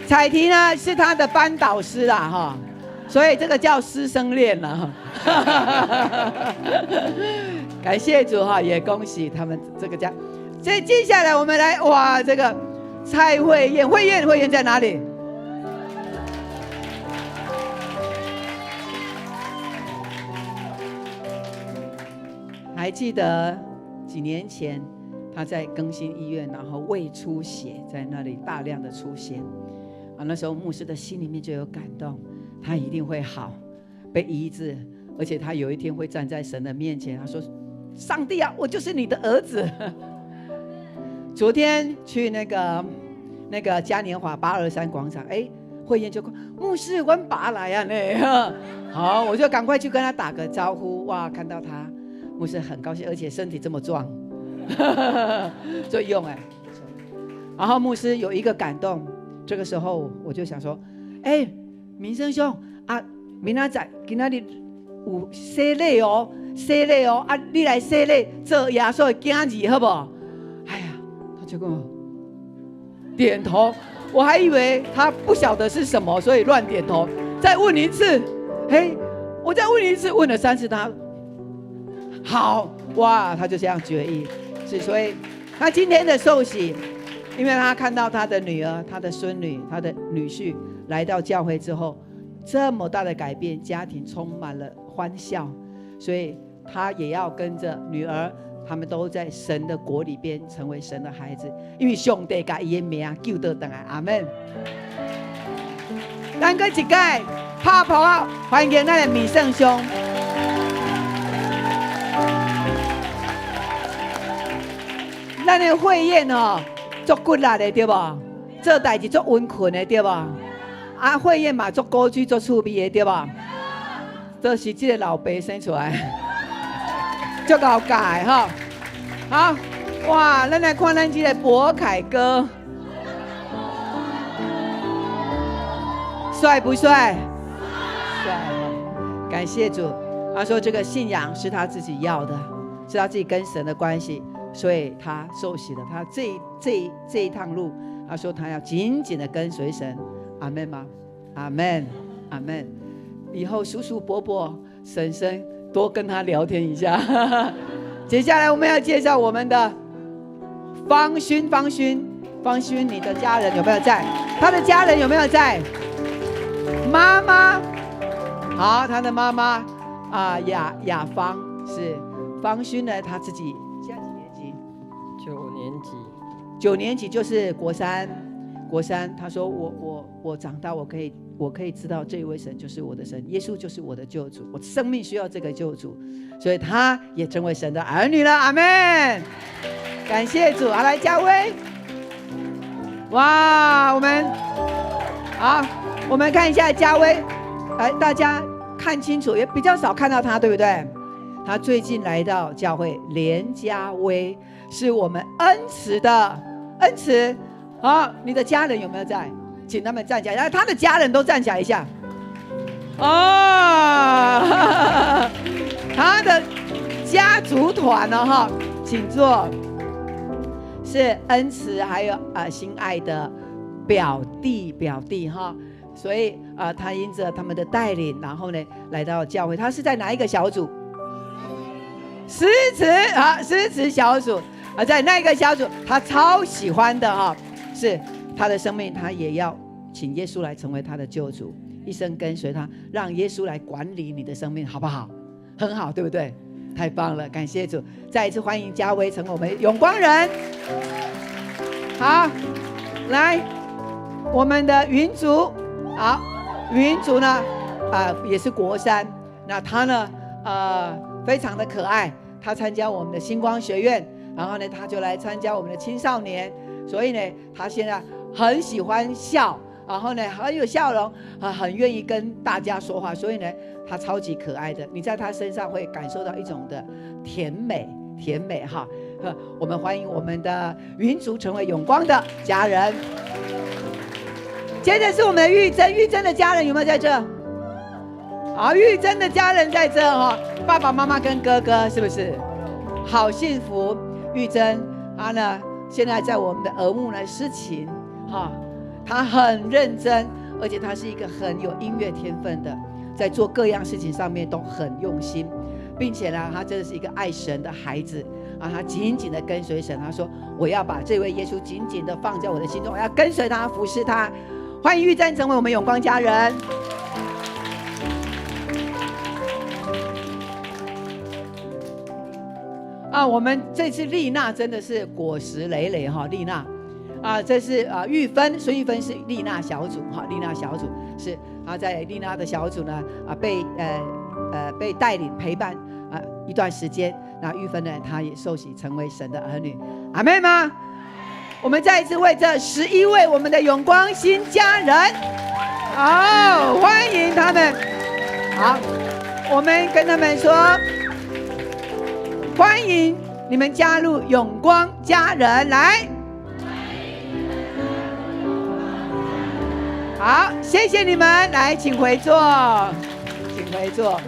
彩婷呢是他的班导师啦哈，所以这个叫师生恋了。感谢主哈，也恭喜他们这个家。所以接下来我们来哇，这个蔡慧燕，慧燕在哪里？还记得几年前他在更新医院，然后胃出血，在那里大量的出血啊，那时候牧师的心里面就有感动，他一定会好，被医治，而且他有一天会站在神的面前，他说：上帝啊，我就是你的儿子。昨天去那个嘉年华823广场，慧燕就说：牧师，我爸来啊呢。好，我就赶快去跟他打个招呼。哇，看到他，牧师很高兴，而且身体这么壮，就用然后牧师有一个感动，这个时候我就想说：民生兄啊，明仔载今仔日有洗礼哦，啊，你来洗礼做耶稣的囝儿好不好？哎呀，他就跟我点头，我还以为他不晓得是什么，所以乱点头。再问一次，我再问一次，问了3次，他好哇，他就这样决议。所以他今天的受洗，因为他看到他的女儿、他的孙女、他的女婿来到教会之后，这么大的改变，家庭充满了欢笑，所以他也要跟着女儿，他们都在神的国里边成为神的孩子，因为上帝把他的名救得回来。阿们。咱搁一届拍拍啊，欢迎咱的米圣兄。咱的慧燕足骨力的对吧？做代志足温顺的对吧？慧燕嘛足古锥足趣味的对吧？这是这个老爸生出来，足够解哈。好，哇，咱来看咱这个博凯哥，帅不帅？帅！感谢主。他说这个信仰是他自己要的，是他自己跟神的关系，所以他受洗了。他这一趟路，他说他要紧紧的跟随神。阿们吗？阿们，阿们。以后叔叔伯伯婶婶多跟他聊天一下。接下来我们要介绍我们的方勋，你的家人有没有在？他的家人有没有在？妈妈，好，他的妈妈雅芳是方勋呢，他自己现在几年级？9年级。9年级就是国三。他说我长大我可以知道这一位神就是我的神，耶稣就是我的救主，我生命需要这个救主，所以他也成为神的儿女了。阿们，感谢主。好，来嘉威，哇，我们看一下嘉威，来大家看清楚，也比较少看到他，对不对？他最近来到教会，连嘉威是我们恩慈。好，你的家人有没有在？请他们站起来，然后他的家人都站起来一下。他的家族团呢？哈，请坐。是恩慈还有心爱的表弟哈，所以他因着他们的带领，然后呢来到教会。他是在哪一个小组？诗词小组在那个小组，他超喜欢的哈。是他的生命，他也要请耶稣来成为他的救主，一生跟随他，让耶稣来管理你的生命，好不好？很好，对不对？太棒了，感谢主！再一次欢迎嘉威成为我们永光人。好，来我们的云族，好，云族呢，也是国三，那他呢，非常的可爱，他参加我们的星光学院，然后呢，他就来参加我们的青少年。所以呢，他现在很喜欢笑，然后呢很有笑容，很愿意跟大家说话，所以呢他超级可爱的，你在他身上会感受到一种的甜美哈。我们欢迎我们的云族成为永光的家人。接着是我们的玉珍的家人有没有在这？好，玉珍的家人在这哈，爸爸妈妈跟哥哥是不是？好幸福，玉珍他呢？现在在我们的耳目呢施琴，他很认真，而且他是一个很有音乐天分的，在做各样事情上面都很用心，并且呢，他真的是一个爱神的孩子他紧紧的跟随神。他说：“我要把这位耶稣紧紧的放在我的心中，我要跟随他，服侍他。”欢迎玉珍成为我们永光家人。我们这次丽娜真的是果实累累哈，丽娜这是玉芬，孙玉芬是丽娜小组哈，丽娜小组是在丽娜的小组呢被带领陪伴一段时间，那玉芬呢她也受洗成为神的儿女，阿们吗？我们再一次为这11位我们的永光新家人，好，欢迎他们。好，我们跟他们说。欢迎你们加入永光家人，来，好，谢谢你们，来，请回座，请回座。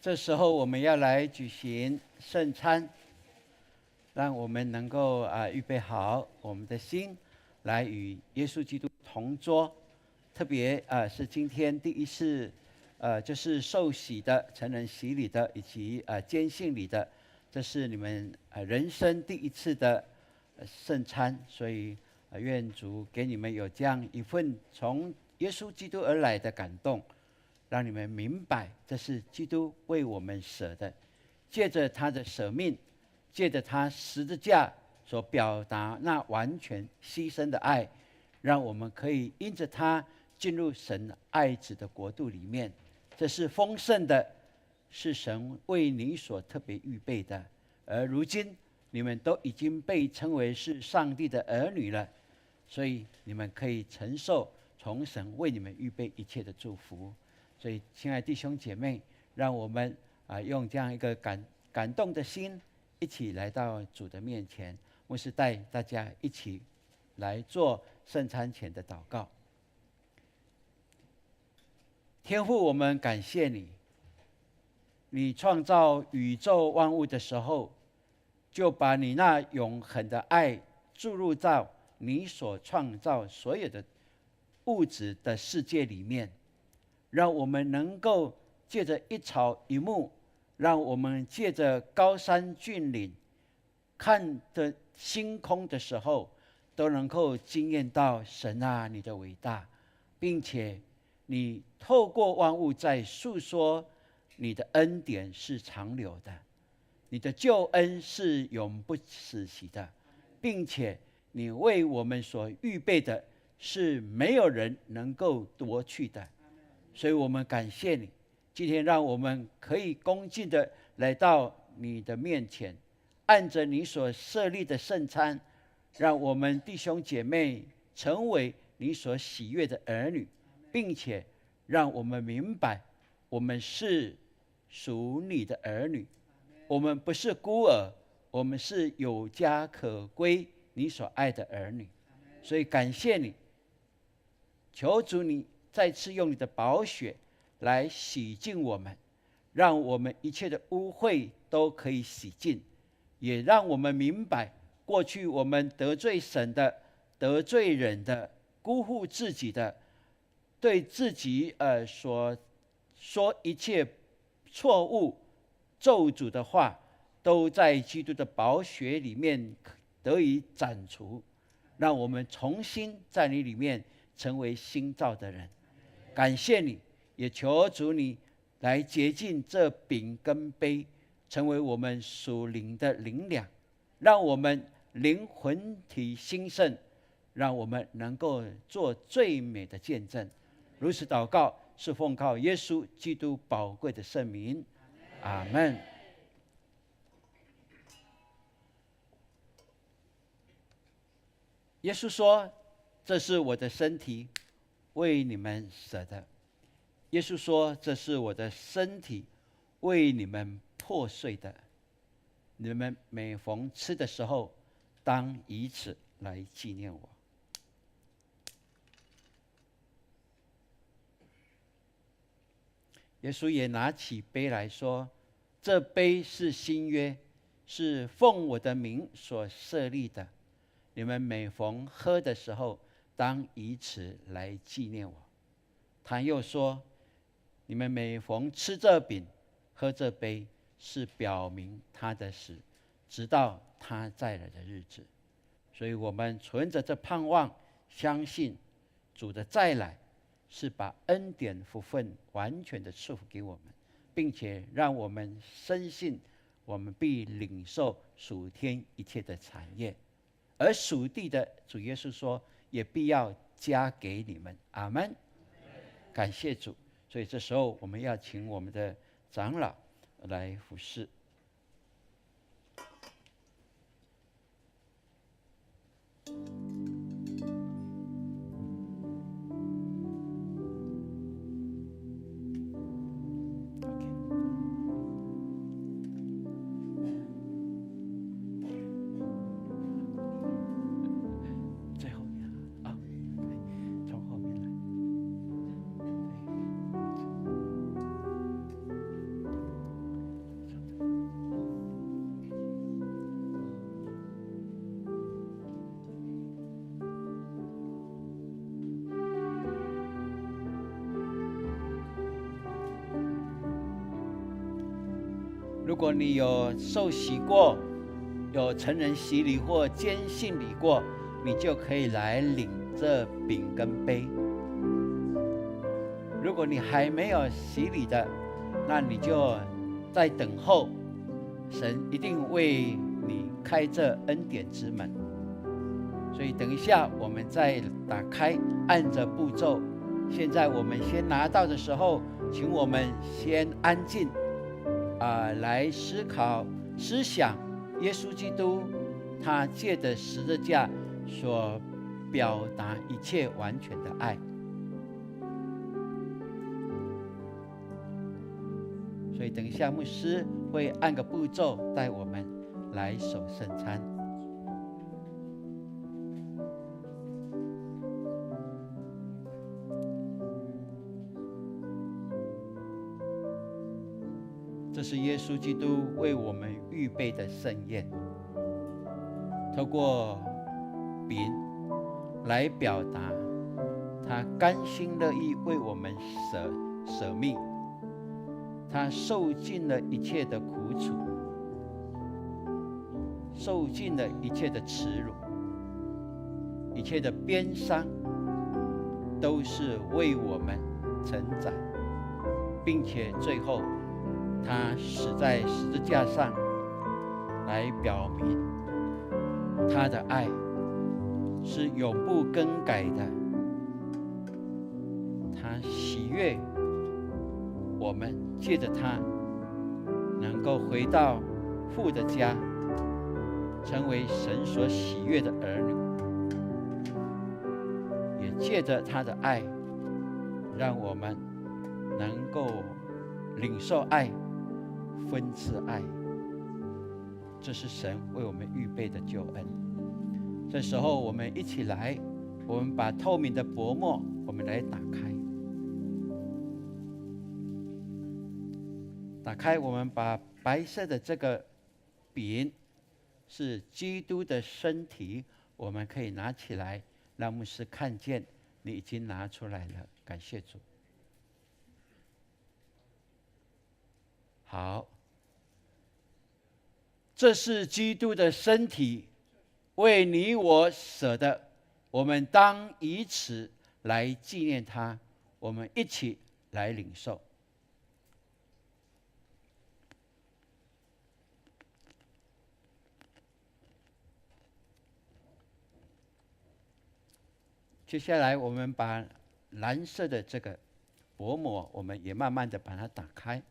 这时候我们要来举行圣餐，让我们能够预备好我们的心，来与耶稣基督同桌。特别是今天第一次，就是受洗的、成人洗礼的以及坚信礼的，这是你们人生第一次的圣餐，所以愿主给你们有这样一份从耶稣基督而来的感动，让你们明白这是基督为我们舍的，借着他的舍命，借着他十字架所表达那完全牺牲的爱，让我们可以因着他进入神爱子的国度里面。这是丰盛的，是神为你所特别预备的。而如今你们都已经被称为是上帝的儿女了，所以你们可以承受从神为你们预备一切的祝福。所以亲爱的弟兄姐妹，让我们用这样一个感动的心，一起来到主的面前。牧师带大家一起来做圣餐前的祷告。天父，我们感谢你，你创造宇宙万物的时候，就把你那永恒的爱注入到你所创造所有的物质的世界里面，让我们能够借着一草一木，让我们借着高山峻岭，看着星空的时候，都能够经验到神啊，你的伟大，并且你透过万物在诉说你的恩典是长留的，你的救恩是永不死息的，并且你为我们所预备的是没有人能够夺去的。所以我们感谢你，今天让我们可以恭敬的来到你的面前，按着你所设立的圣餐，让我们弟兄姐妹成为你所喜悦的儿女，并且让我们明白我们是属你的儿女，我们不是孤儿，我们是有家可归你所爱的儿女。所以感谢你，求主你再次用你的宝血来洗净我们，让我们一切的污秽都可以洗净，也让我们明白过去我们得罪神的、得罪人的、辜负自己的，对自己所说一切错误咒诅的话，都在基督的宝血里面得以斩除，让我们重新在你里面成为新造的人。感谢你，也求主你来洁净这饼跟杯，成为我们属灵的灵粮，让我们灵魂体兴盛，让我们能够做最美的见证。如此祷告，是奉靠耶稣基督宝贵的圣名，阿们。耶稣说：“这是我的身体，为你们舍的。”耶稣说：“这是我的身体，为你们破碎的。你们每逢吃的时候，当以此来纪念我。”耶稣也拿起杯来说：“这杯是新约，是奉我的名所设立的。你们每逢喝的时候，当以此来纪念我。”他又说：“你们每逢吃这饼、喝这杯，是表明他的死，直到他再来的日子。”所以我们存着这盼望，相信主的再来是把恩典福分完全的赐福给我们，并且让我们深信我们必领受属天一切的产业，而属地的主耶稣说也必要加给你们。阿们。感谢主。所以这时候我们要请我们的长老来服侍。如果你有受洗过，有成人洗礼或坚信礼过，你就可以来领这饼跟杯。如果你还没有洗礼的，那你就在等候，神一定为你开这恩典之门。所以等一下我们再打开，按着步骤。现在我们先拿到的时候，请我们先安静，来思考、思想耶稣基督他借着十字架所表达一切完全的爱。所以等一下牧师会按个步骤带我们来守圣餐。这是耶稣基督为我们预备的盛宴，透过饼来表达他甘心乐意为我们舍命，他受尽了一切的苦楚，受尽了一切的耻辱，一切的鞭伤，都是为我们成长，并且最后他死在十字架上，来表明他的爱是永不更改的。他喜悦我们借着他能够回到父的家，成为神所喜悦的儿女，也借着他的爱，让我们能够领受爱，分赐爱。这是神为我们预备的救恩。这时候我们一起来，我们把透明的薄膜我们来打开，我们把白色的这个饼是基督的身体，我们可以拿起来，让牧师看见你已经拿出来了。感谢主。好，这是基督的身体，为你我舍的，我们当以此来纪念他。我们一起来领受。接下来我们把蓝色的这个薄膜，我们也慢慢的把它打开。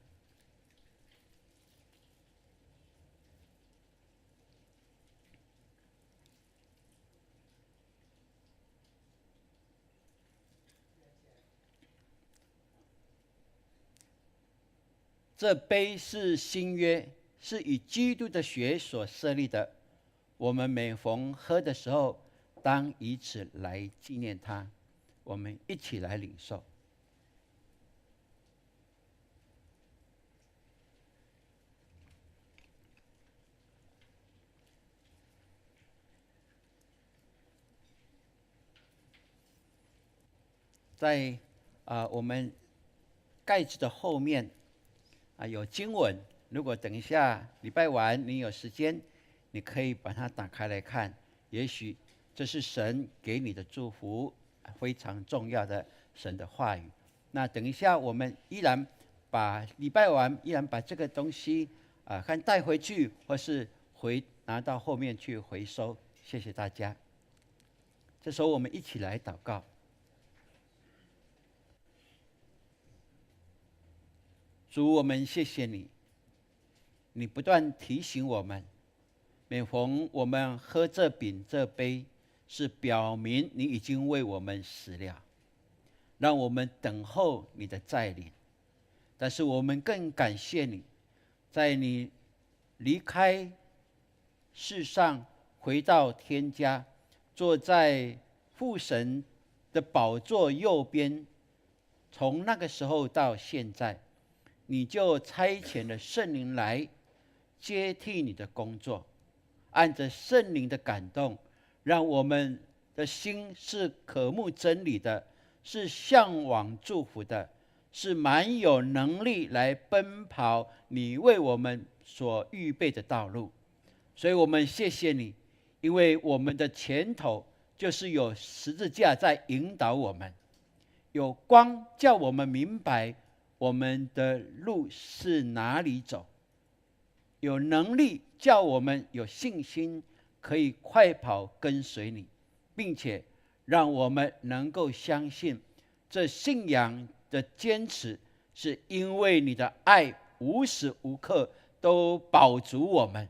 这杯是新约，是以基督的血所设立的。我们每逢喝的时候，当以此来纪念他。我们一起来领受。在我们盖子的后面有经文，如果等一下礼拜完你有时间，你可以把它打开来看，也许这是神给你的祝福，非常重要的神的话语。那等一下我们依然把礼拜完依然把这个东西看带回去，或是拿到后面去回收。谢谢大家。这时候我们一起来祷告。主，我们谢谢你，你不断提醒我们，每逢我们喝这饼这杯，是表明你已经为我们死了，让我们等候你的再临。但是我们更感谢你，在你离开世上回到天家，坐在父神的宝座右边，从那个时候到现在，你就差遣了圣灵来接替你的工作，按着圣灵的感动，让我们的心是渴慕真理的，是向往祝福的，是蛮有能力来奔跑你为我们所预备的道路。所以我们谢谢你，因为我们的前头就是有十字架在引导我们，有光叫我们明白我们的路是哪里走，有能力叫我们有信心可以快跑跟随你，并且让我们能够相信这信仰的坚持是因为你的爱无时无刻都保足我们，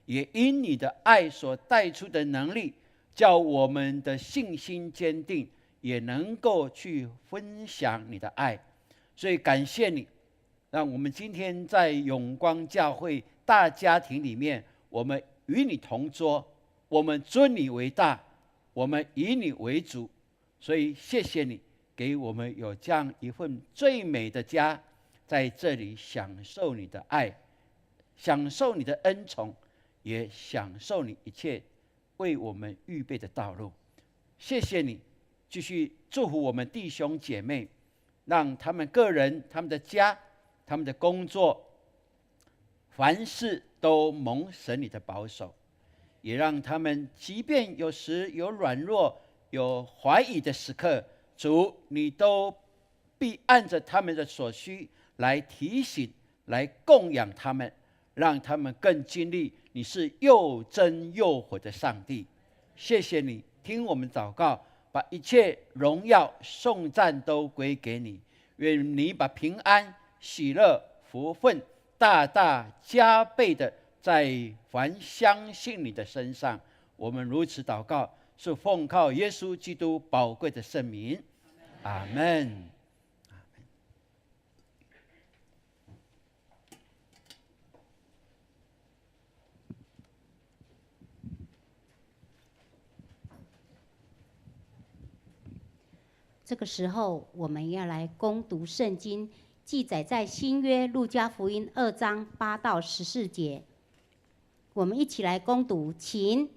也因你的爱所带出的能力，叫我们的信心坚定，也能够去分享你的爱。所以感谢你，让我们今天在永光教会大家庭里面，我们与你同桌，我们尊你为大，我们以你为主。所以谢谢你给我们有这样一份最美的家，在这里享受你的爱，享受你的恩宠，也享受你一切为我们预备的道路。谢谢你，继续祝福我们弟兄姐妹，让他们个人、他们的家、他们的工作，凡事都蒙神你的保守，也让他们即便有时有软弱、有怀疑的时刻，主你都必按着他们的所需来提醒、来供养他们，让他们更经历你是又真又活的上帝。谢谢你听我们祷告，把一切荣耀颂赞都归给你。愿你把平安、喜乐、福分大大加倍的在凡相信你的身上。我们如此祷告，是奉靠耶稣基督宝贵的圣名。阿们。这个时候，我们要来攻读圣经，记载在新约路加福音2章8到14节。我们一起来攻读，请。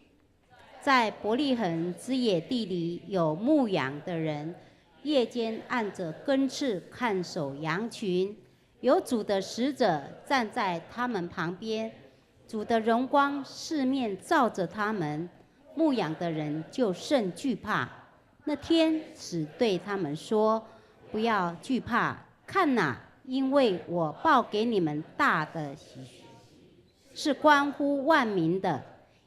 在伯利恒之野地里，有牧养的人，夜间按着更次看守羊群，有主的使者站在他们旁边，主的荣光四面照着他们，牧养的人就甚惧怕。那天使对他们说：“不要惧怕，看哪，因为我报给你们大的喜讯，是关乎万民的。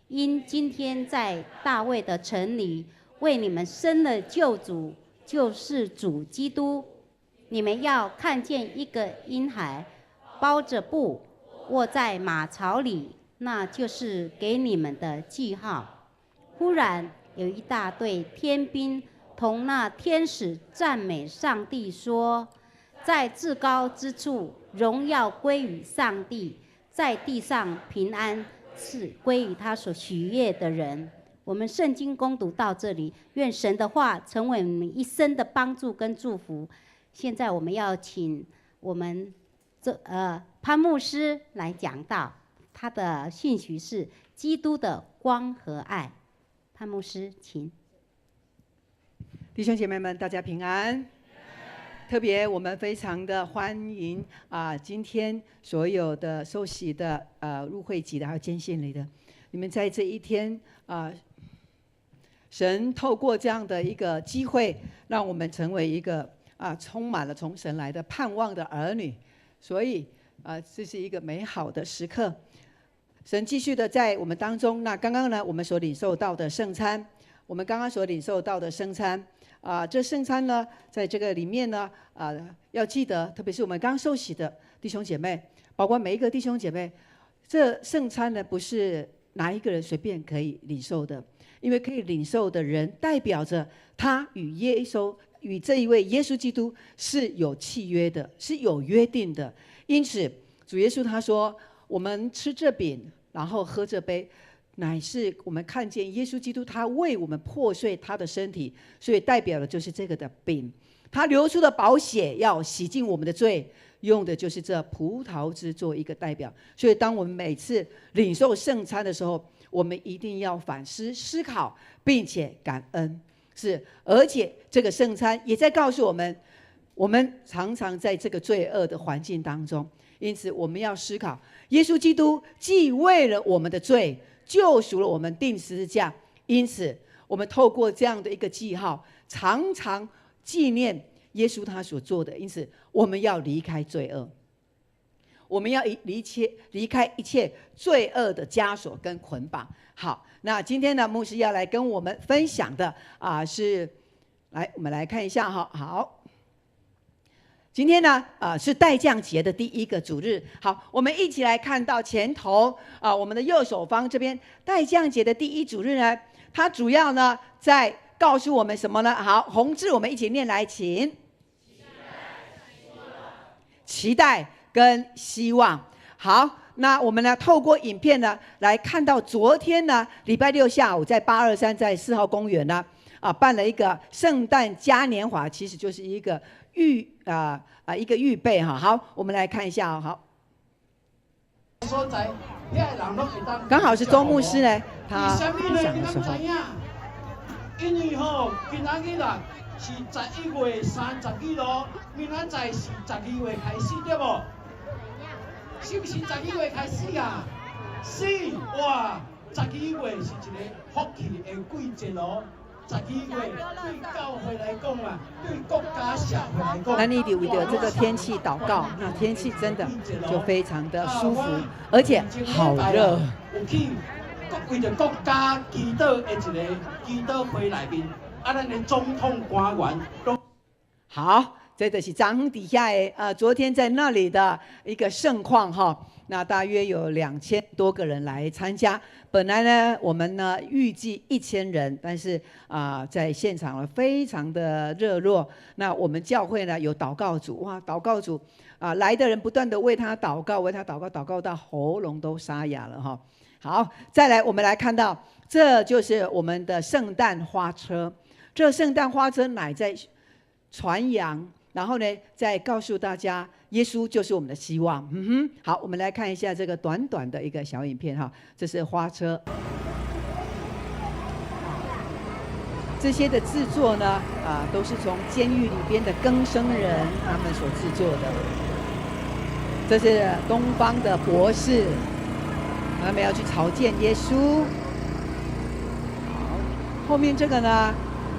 因今天在大卫的城里为你们生了救主，就是主基督。你们要看见一个婴孩包着布卧在马槽里，那就是给你们的记号。”忽然有一大队天兵同那天使赞美上帝说：“在至高之处荣耀归于上帝，在地上平安是归于他所喜悦的人。”我们圣经攻读到这里，愿神的话成为我们一生的帮助跟祝福。现在我们要请我们潘牧师来讲道，他的信息是基督的光和爱。潘牧师，请。弟兄姐妹们，大家平安。特别我们非常的欢迎今天所有的受洗的入会籍的还有坚信里的，你们在这一天神透过这样的一个机会，让我们成为一个充满了从神来的盼望的儿女，所以这是一个美好的时刻。神继续的在我们当中。那刚刚呢，我们所领受到的圣餐，这圣餐呢，在这个里面呢，要记得，特别是我们刚受洗的弟兄姐妹，包括每一个弟兄姐妹，这圣餐呢，不是哪一个人随便可以领受的，因为可以领受的人，代表着他与这一位耶稣基督是有契约的，是有约定的。因此，主耶稣他说，我们吃这饼，然后喝这杯，乃是我们看见耶稣基督他为我们破碎他的身体，所以代表的就是这个的饼。他流出的宝血要洗净我们的罪，用的就是这葡萄汁做一个代表。所以当我们每次领受圣餐的时候，我们一定要反思思考，并且感恩。而且这个圣餐也在告诉我们，我们常常在这个罪恶的环境当中，因此我们要思考，耶稣基督既为了我们的罪救赎了我们，钉十字架，因此我们透过这样的一个记号，常常纪念耶稣他所做的，因此我们要离开罪恶，我们要离开一切罪恶的枷锁跟捆绑。好，那今天呢，牧师要来跟我们分享的是，我们来看一下哈。好，今天呢是待降节的第一个主日。好，我们一起来看到前头我们的右手方这边待降节的第一主日呢，它主要呢在告诉我们什么呢？好，红字我们一起念来，请。期待跟希望。好，那我们呢透过影片呢来看到昨天呢礼拜六下午在823在4号公园呢办了一个圣诞嘉年华，其实就是一个预备哈。好，我们来看一下好，刚好是周牧师呢他分享的时候。因为今仔日是11月30几咯，明仔载是12月开始对不？是不是12月开始啊？是哇，12月是一个福气的季节咯。12月对教会来讲对国家社会来讲，那你得为了这个天气祷告，那天气真的就非常的舒服，而且好热。为着国家祈祷的一个祈祷会内面，咱的总统官员都好，这就是长底下昨天在那里的一个盛况哈。那大约有2000多个人来参加。本来呢，我们呢预计1000人，但是在现场非常的热络。那我们教会呢有祷告组，哇，祷告组来的人不断的为他祷告，祷告到喉咙都沙哑了哈。好，再来我们来看到，这就是我们的圣诞花车。这圣诞花车乃在传扬，然后呢再告诉大家，耶稣就是我们的希望。好，我们来看一下这个短短的一个小影片哈，这是花车。这些的制作呢，都是从监狱里边的更生人他们所制作的。这是东方的博士。他们要去朝见耶稣。好，后面这个呢，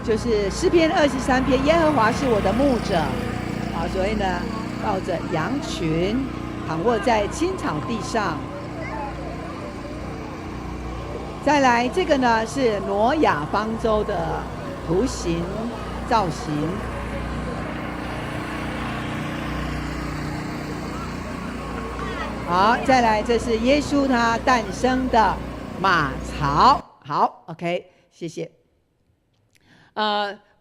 就是诗篇23篇，耶和华是我的牧者，所以呢，抱着羊群，躺卧在青草地上。再来，这个呢是挪亚方舟的图形造型。好，再来，这是耶稣他诞生的马槽。好 ，OK， 谢谢。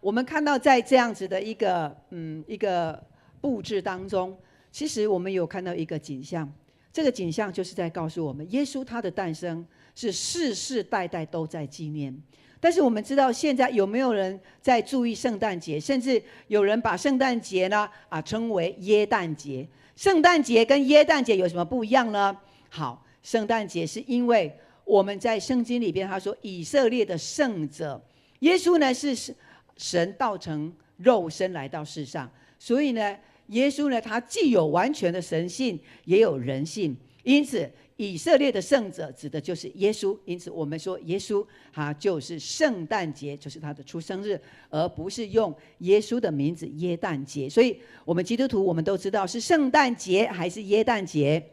我们看到在这样子的一个布置当中，其实我们有看到一个景象，这个景象就是在告诉我们，耶稣他的诞生是世世代代都在纪念。但是我们知道，现在有没有人在注意圣诞节？甚至有人把圣诞节呢称为耶诞节。圣诞节跟耶诞节有什么不一样呢？好，圣诞节是因为我们在圣经里边他说以色列的圣者耶稣呢是神道成肉身来到世上，所以呢耶稣呢他既有完全的神性也有人性，因此以色列的圣者指的就是耶稣，因此我们说耶稣他就是圣诞节，就是他的出生日，而不是用耶稣的名字耶诞节。所以我们基督徒我们都知道是圣诞节还是耶诞节。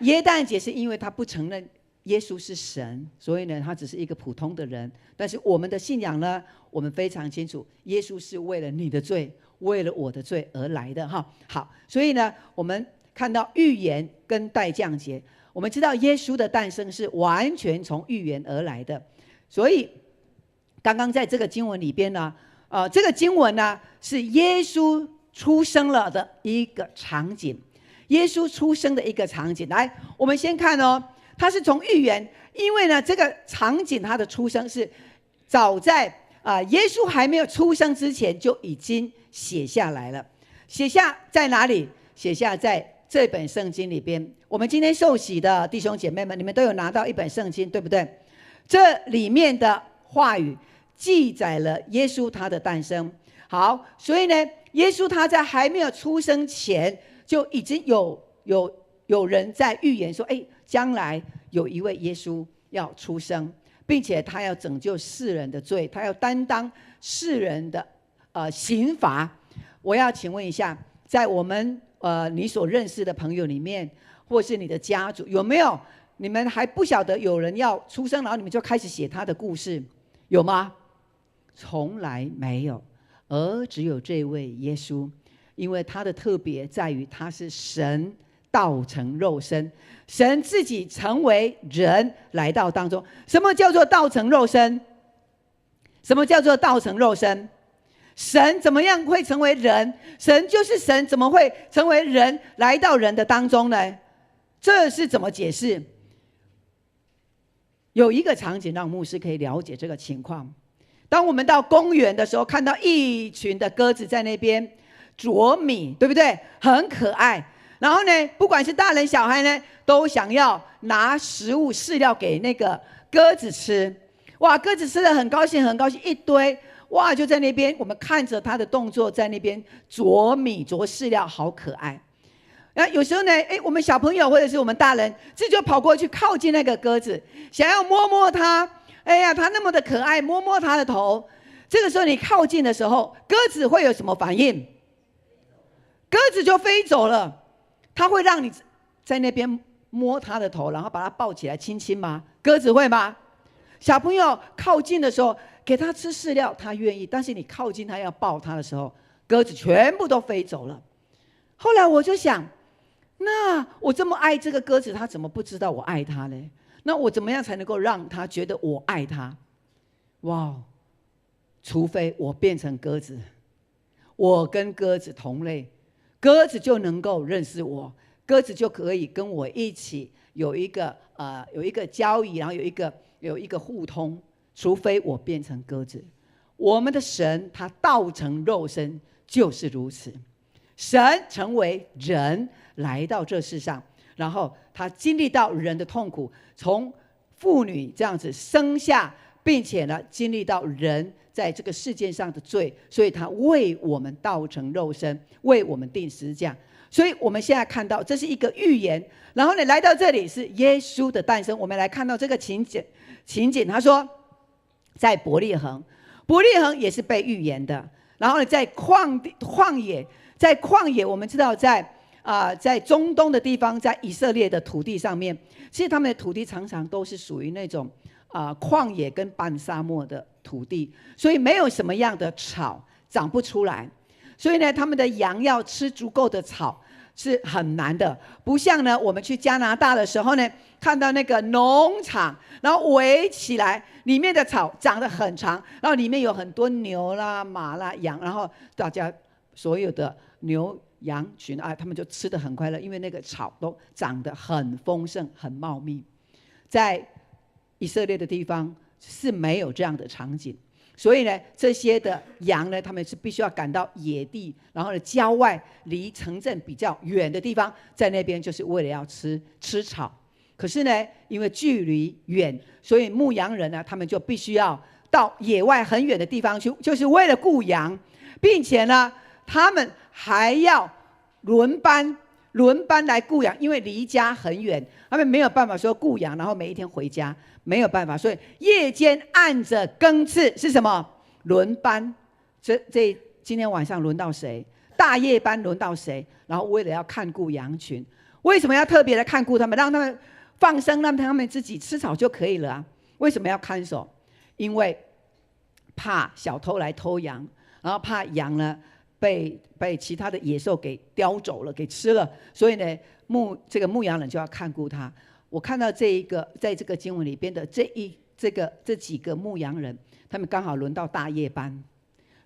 耶诞节是因为他不承认耶稣是神，所以呢他只是一个普通的人。但是我们的信仰呢，我们非常清楚，耶稣是为了你的罪，为了我的罪而来的哈。好，所以呢我们看到预言跟待降节，我们知道耶稣的诞生是完全从预言而来的。所以刚刚在这个经文里边呢，这个经文呢是耶稣出生了的一个场景，耶稣出生的一个场景。来，我们先看它是从预言，因为呢这个场景它的出生是早在耶稣还没有出生之前就已经写下来了。写下在哪里？写下在这本圣经里边。我们今天受洗的弟兄姐妹们，你们都有拿到一本圣经，对不对？这里面的话语记载了耶稣他的诞生。好，所以呢耶稣他在还没有出生前就已经有人在预言说，将来有一位耶稣要出生，并且他要拯救世人的罪，他要担当世人的刑罚。我要请问一下，在我们你所认识的朋友里面，或是你的家族，有没有你们还不晓得有人要出生，然后你们就开始写他的故事，有吗？从来没有，而只有这位耶稣，因为他的特别在于他是神道成肉身，神自己成为人来到当中。什么叫做道成肉身？什么叫做道成肉身？神怎么样会成为人？神就是神，怎么会成为人来到人的当中呢？这是怎么解释？有一个场景让牧师可以了解这个情况。当我们到公园的时候，看到一群的鸽子在那边啄米，对不对？很可爱。然后呢，不管是大人小孩呢，都想要拿食物饲料给那个鸽子吃。哇，鸽子吃得很高兴，很高兴，一堆。哇，就在那边，我们看着它的动作，在那边啄米、啄饲料，好可爱。有时候呢，我们小朋友或者是我们大人，这就跑过去靠近那个鸽子，想要摸摸它。哎呀，它那么的可爱，摸摸它的头。这个时候你靠近的时候，鸽子会有什么反应？鸽子就飞走了。它会让你在那边摸它的头，然后把它抱起来亲亲吗？鸽子会吗？小朋友靠近的时候，给它吃饲料，它愿意；但是你靠近它要抱它的时候，鸽子全部都飞走了。后来我就想，那我这么爱这个鸽子，它怎么不知道我爱它呢？那我怎么样才能够让它觉得我爱它？哇，除非我变成鸽子，我跟鸽子同类，鸽子就能够认识我，鸽子就可以跟我一起有一个交易，然后有一个互通。除非我变成鸽子，我们的神他道成肉身就是如此，神成为人来到这世上，然后他经历到人的痛苦，从妇女这样子生下，并且呢经历到人在这个世界上的罪，所以他为我们道成肉身，为我们定十字架。所以我们现在看到这是一个预言，然后呢来到这里是耶稣的诞生。我们来看到这个情景，他说在伯利恒也是被预言的。然后呢在旷野，我们知道在中东的地方，在以色列的土地上面，其实他们的土地常常都是属于那种旷野跟半沙漠的土地，所以没有什么样的草长不出来，所以呢他们的羊要吃足够的草是很难的。不像呢我们去加拿大的时候呢，看到那个农场，然后围起来，里面的草长得很长，然后里面有很多牛啦、马啦、羊，然后大家所有的牛羊群他们就吃得很快乐，因为那个草都长得很丰盛、很茂密。在以色列的地方是没有这样的场景，所以呢这些的羊呢，他们是必须要赶到野地，然后呢郊外离城镇比较远的地方，在那边就是为了要吃草。可是呢因为距离远，所以牧羊人呢他们就必须要到野外很远的地方去，就是为了顾羊，并且呢他们还要轮班来顾羊，因为离家很远，他们没有办法说顾羊然后每一天回家，没有办法，所以夜间按着更次是什么？轮班。今天晚上轮到谁？大夜班轮到谁？然后为了要看顾羊群，为什么要特别的看顾他们，让他们放生，让他们自己吃草就可以了为什么要看守？因为怕小偷来偷羊，然后怕羊呢被其他的野兽给叼走了，给吃了，所以呢这个牧羊人就要看顾他。我看到在这个经文里边的这几个牧羊人，他们刚好轮到大夜班，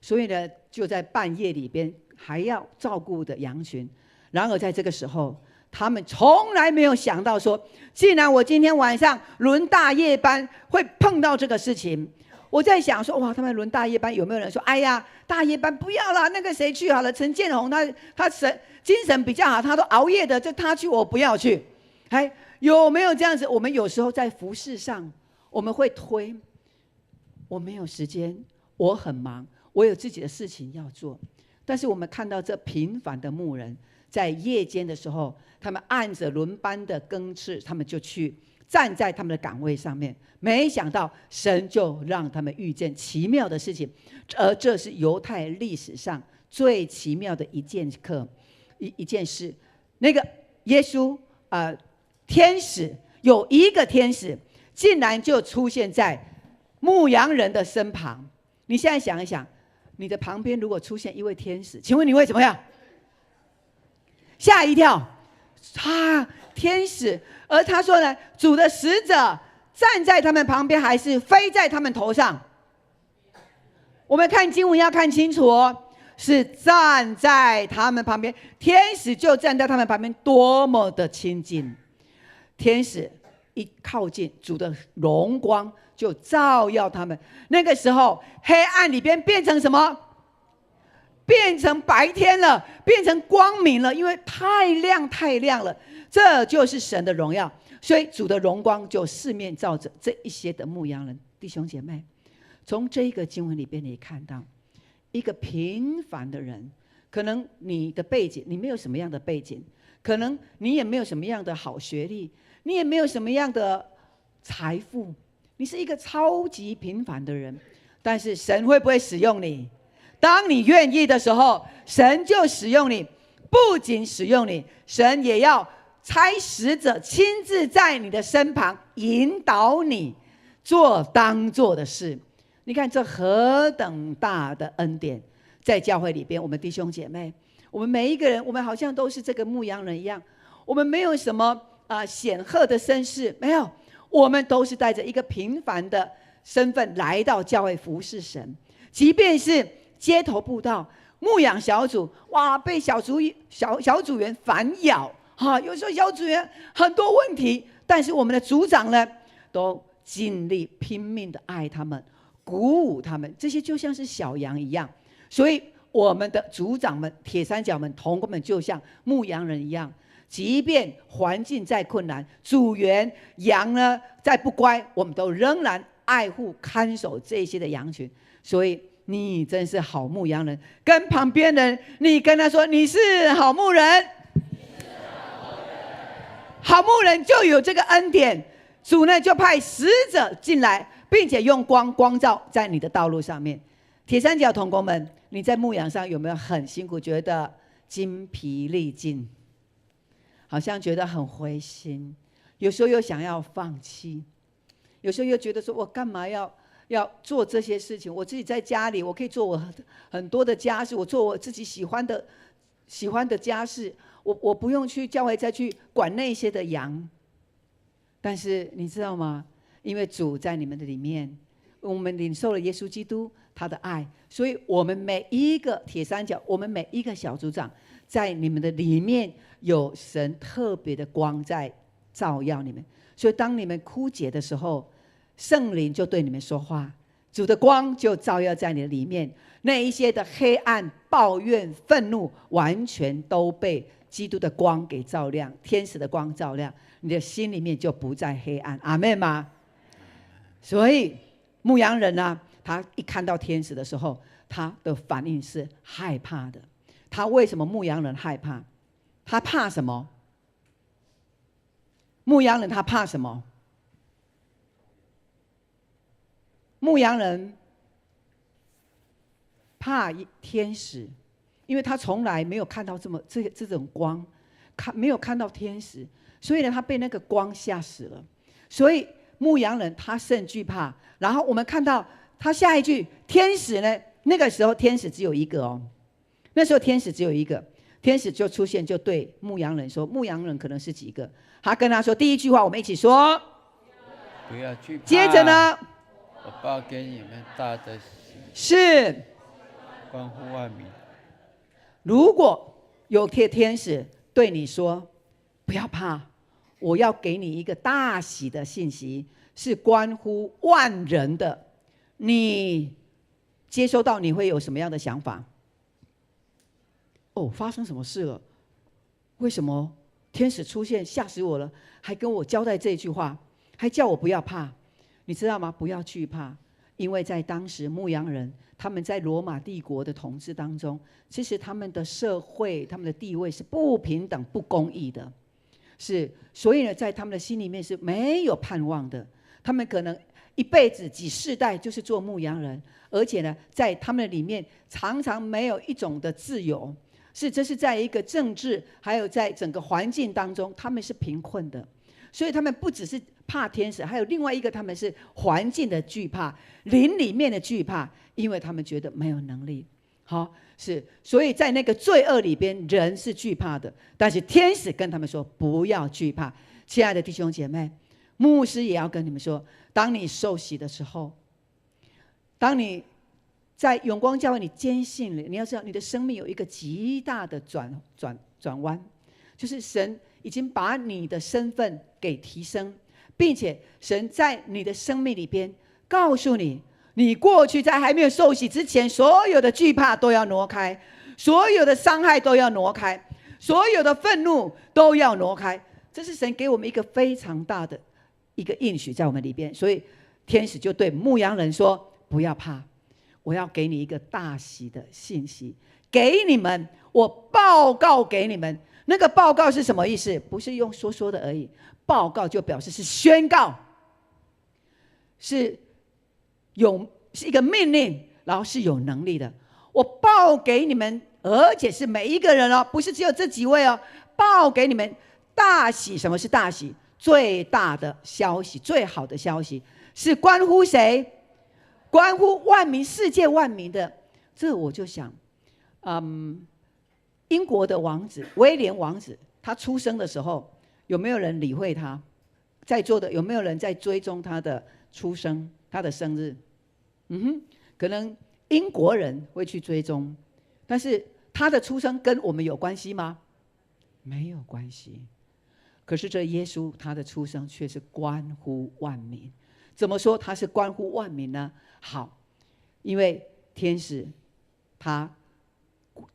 所以呢就在半夜里边还要照顾的羊群。然而在这个时候，他们从来没有想到说，既然我今天晚上轮大夜班会碰到这个事情。我在想说，哇，他们轮大夜班，有没有人说，哎呀，大夜班不要了，那个谁去好了？陈建宏他精神比较好，他都熬夜的，就他去，我不要去。有没有这样子？我们有时候在服事上，我们会推，我没有时间，我很忙，我有自己的事情要做。但是我们看到这平凡的牧人，在夜间的时候，他们按着轮班的更次，他们就去站在他们的岗位上面。没想到神就让他们遇见奇妙的事情，而这是犹太历史上最奇妙的一件事，那个耶稣天使有一个天使竟然就出现在牧羊人的身旁。你现在想一想，你的旁边如果出现一位天使，请问你会怎么样？吓一跳，天使。而他说呢，主的使者站在他们旁边，还是飞在他们头上？我们看经文要看清楚哦，是站在他们旁边，天使就站在他们旁边，多么的亲近！天使一靠近，主的荣光就照耀他们。那个时候，黑暗里边变成什么？变成白天了，变成光明了，因为太亮太亮了。这就是神的荣耀，所以主的荣光就四面照着这一些的牧羊人。弟兄姐妹，从这个经文里边，你看到一个平凡的人，可能你的背景，你没有什么样的背景，可能你也没有什么样的好学历，你也没有什么样的财富，你是一个超级平凡的人，但是神会不会使用你？当你愿意的时候，神就使用你。不仅使用你，神也要差使者亲自在你的身旁引导你做当做的事。你看这何等大的恩典！在教会里边，我们弟兄姐妹，我们每一个人，我们好像都是这个牧羊人一样，我们没有什么显赫的身世，没有，我们都是带着一个平凡的身份来到教会服侍神。即便是街头布道、牧养小组，哇，被小组员反咬，有时候小组员很多问题，但是我们的组长呢，都尽力拼命的爱他们，鼓舞他们，这些就像是小羊一样。所以我们的组长们、铁三角们、同工们，就像牧羊人一样，即便环境再困难，组员羊呢再不乖，我们都仍然爱护看守这些的羊群。所以你真是好牧羊人，跟旁边人，你跟他说你是好牧人，好牧人就有这个恩典。主呢就派使者进来，并且用光照在你的道路上面。铁三角同工们，你在牧养上有没有很辛苦，觉得精疲力尽，好像觉得很灰心，有时候又想要放弃，有时候又觉得说我干嘛要做这些事情？我自己在家里，我可以做我很多的家事，我做我自己喜欢的家事，我不用去教会再去管那些的羊。但是你知道吗？因为主在你们的里面，我们领受了耶稣基督他的爱，所以我们每一个铁三角，我们每一个小组长，在你们的里面有神特别的光在照耀你们。所以当你们枯竭的时候，圣灵就对你们说话，主的光就照耀在你的里面，那一些的黑暗、抱怨、愤怒，完全都被基督的光给照亮，天使的光照亮，你的心里面就不再黑暗。阿们吗？所以牧羊人呢，他一看到天使的时候，他的反应是害怕的。他为什么牧羊人害怕？他怕什么？牧羊人他怕什么？牧羊人怕天使，因为他从来没有看到这种光，没有看到天使，所以呢，他被那个光吓死了。所以牧羊人他甚惧怕。然后我们看到他下一句，天使呢？那个时候天使只有一个哦，那时候天使只有一个，天使就出现，就对牧羊人说，牧羊人可能是几个？他跟他说第一句话，我们一起说，不要惧怕。接着呢？我报给你们大的喜，是关乎万民。如果有天使对你说不要怕，我要给你一个大喜的信息，是关乎万人的，你接收到，你会有什么样的想法？发生什么事了？为什么天使出现，吓死我了，还跟我交代这句话，还叫我不要怕？你知道吗？不要惧怕，因为在当时牧羊人他们在罗马帝国的统治当中，其实他们的社会、他们的地位是不平等、不公义的，所以呢，在他们的心里面是没有盼望的。他们可能一辈子几世代就是做牧羊人，而且呢，在他们里面常常没有一种的自由，这是在一个政治还有在整个环境当中，他们是贫困的，所以他们不只是怕天使，还有另外一个，他们是环境的惧怕，灵里面的惧怕，因为他们觉得没有能力。好，所以在那个罪恶里边，人是惧怕的，但是天使跟他们说不要惧怕。亲爱的弟兄姐妹，牧师也要跟你们说，当你受洗的时候，当你在永光教会你坚信了，你要知道你的生命有一个极大的转弯，就是神已经把你的身份给提升，并且神在你的生命里边告诉你，你过去在还没有受洗之前，所有的惧怕都要挪开，所有的伤害都要挪开，所有的愤怒都要挪开。这是神给我们一个非常大的一个应许在我们里边。所以天使就对牧羊人说，不要怕，我要给你一个大喜的信息给你们，我报告给你们。那个报告是什么意思？不是用说的而已，报告就表示是宣告，是一个命令，然后是有能力的。我报给你们，而且是每一个人哦，不是只有这几位哦，报给你们大喜。什么是大喜？最大的消息，最好的消息，是关乎谁？关乎万民，世界万民的。这我就想，英国的王子威廉王子，他出生的时候，有没有人理会他？在座的有没有人在追踪他的出生，他的生日？可能英国人会去追踪，但是他的出生跟我们有关系吗？没有关系。可是这耶稣他的出生却是关乎万民。怎么说他是关乎万民呢？好，因为天使他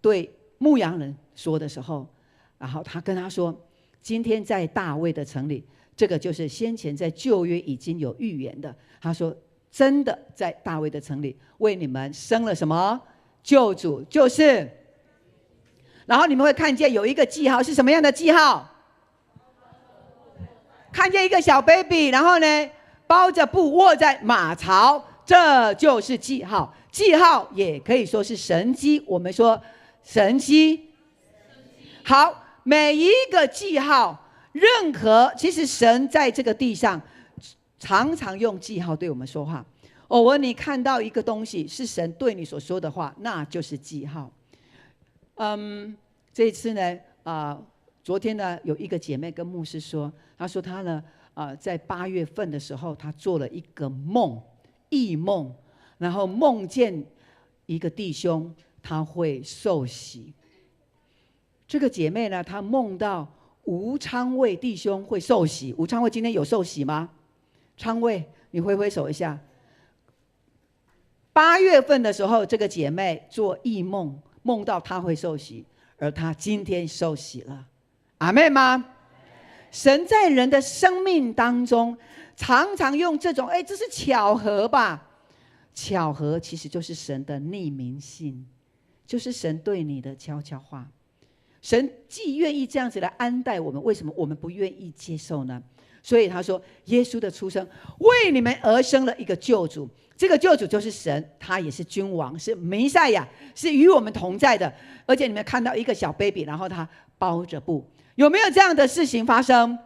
对牧羊人说的时候，然后他跟他说，今天在大卫的城里，这个就是先前在旧约已经有预言的。他说真的在大卫的城里为你们生了什么救主，就是然后你们会看见有一个记号，是什么样的记号？看见一个小 baby， 然后呢包着布卧在马槽，这就是记号。记号也可以说是神迹，我们说神迹。好，每一个记号，任何其实神在这个地上常常用记号对我们说话。偶尔你看到一个东西是神对你所说的话，那就是记号。这一次呢，昨天呢，有一个姐妹跟牧师说，她说她呢，在8月份的时候，她做了一个梦，异梦，然后梦见一个弟兄他会受洗。这个姐妹呢，她梦到吴昌卫弟兄会受洗。吴昌卫今天有受洗吗？昌卫，你挥挥手一下。8月份的时候，这个姐妹做异梦，梦到她会受洗，而她今天受洗了。阿们吗？神在人的生命当中，常常用这种，这是巧合吧？巧合其实就是神的匿名性，就是神对你的悄悄话。神既愿意这样子来安待我们，为什么我们不愿意接受呢？所以他说，耶稣的出生为你们而生了一个救主，这个救主就是神，他也是君王，是弥赛亚，是与我们同在的。而且你们看到一个小 baby， 然后他包着布，有没有这样的事情发生？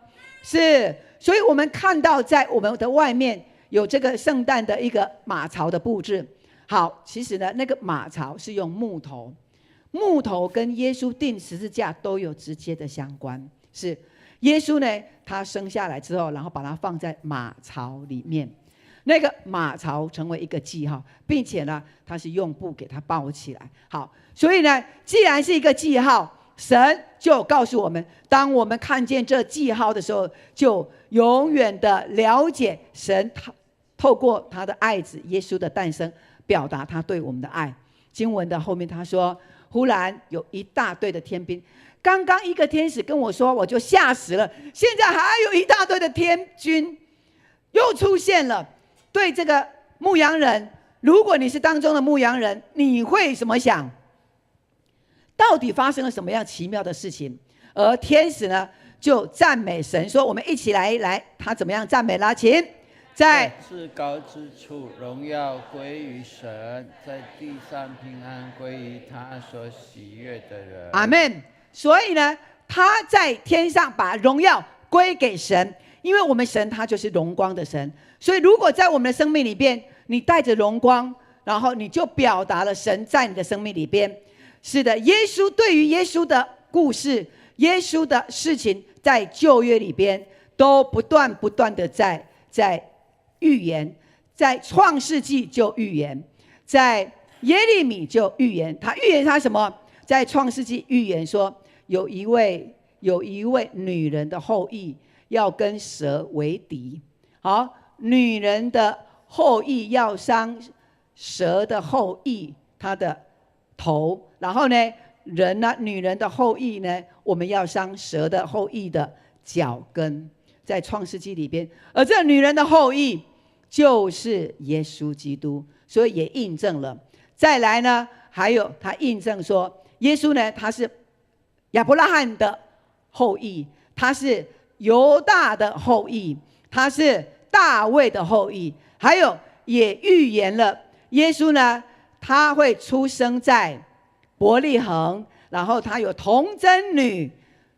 是。所以我们看到在我们的外面有这个圣诞的一个马槽的布置。好，其实呢，那个马槽是用木头，木头跟耶稣钉十字架都有直接的相关。是耶稣呢，他生下来之后，然后把它放在马槽里面，那个马槽成为一个记号，并且呢，他是用布给它包起来。好，所以呢，既然是一个记号，神就告诉我们，当我们看见这记号的时候，就永远的了解神透过他的爱子耶稣的诞生，表达他对我们的爱。经文的后面他说，忽然有一大队的天兵，刚刚一个天使跟我说，我就吓死了，现在还有一大堆的天军又出现了。对这个牧羊人，如果你是当中的牧羊人，你会怎么想？到底发生了什么样奇妙的事情？而天使呢，就赞美神说，我们一起来，他怎么样赞美啦？请在至高之处荣耀归于神，在地上平安归于他所喜悦的人。阿们。所以呢，他在天上把荣耀归给神，因为我们神他就是荣光的神。所以如果在我们的生命里边，你带着荣光，然后你就表达了神在你的生命里边。是的，耶稣对于耶稣的故事，耶稣的事情，在旧约里边都不断的在预言，在创世纪就预言，在耶利米就预言。他预言他什么？在创世纪预言说，有一位女人的后裔要跟蛇为敌。好，女人的后裔要伤蛇的后裔他的头，然后呢，女人的后裔呢，我们要伤蛇的后裔的脚跟，在创世纪里边。而这女人的后裔就是耶稣基督，所以也印证了。再来呢，还有他印证说，耶稣呢，他是亚伯拉罕的后裔，他是犹大的后裔，他是大卫的后裔，还有也预言了耶稣呢，他会出生在伯利恒，然后他有童贞女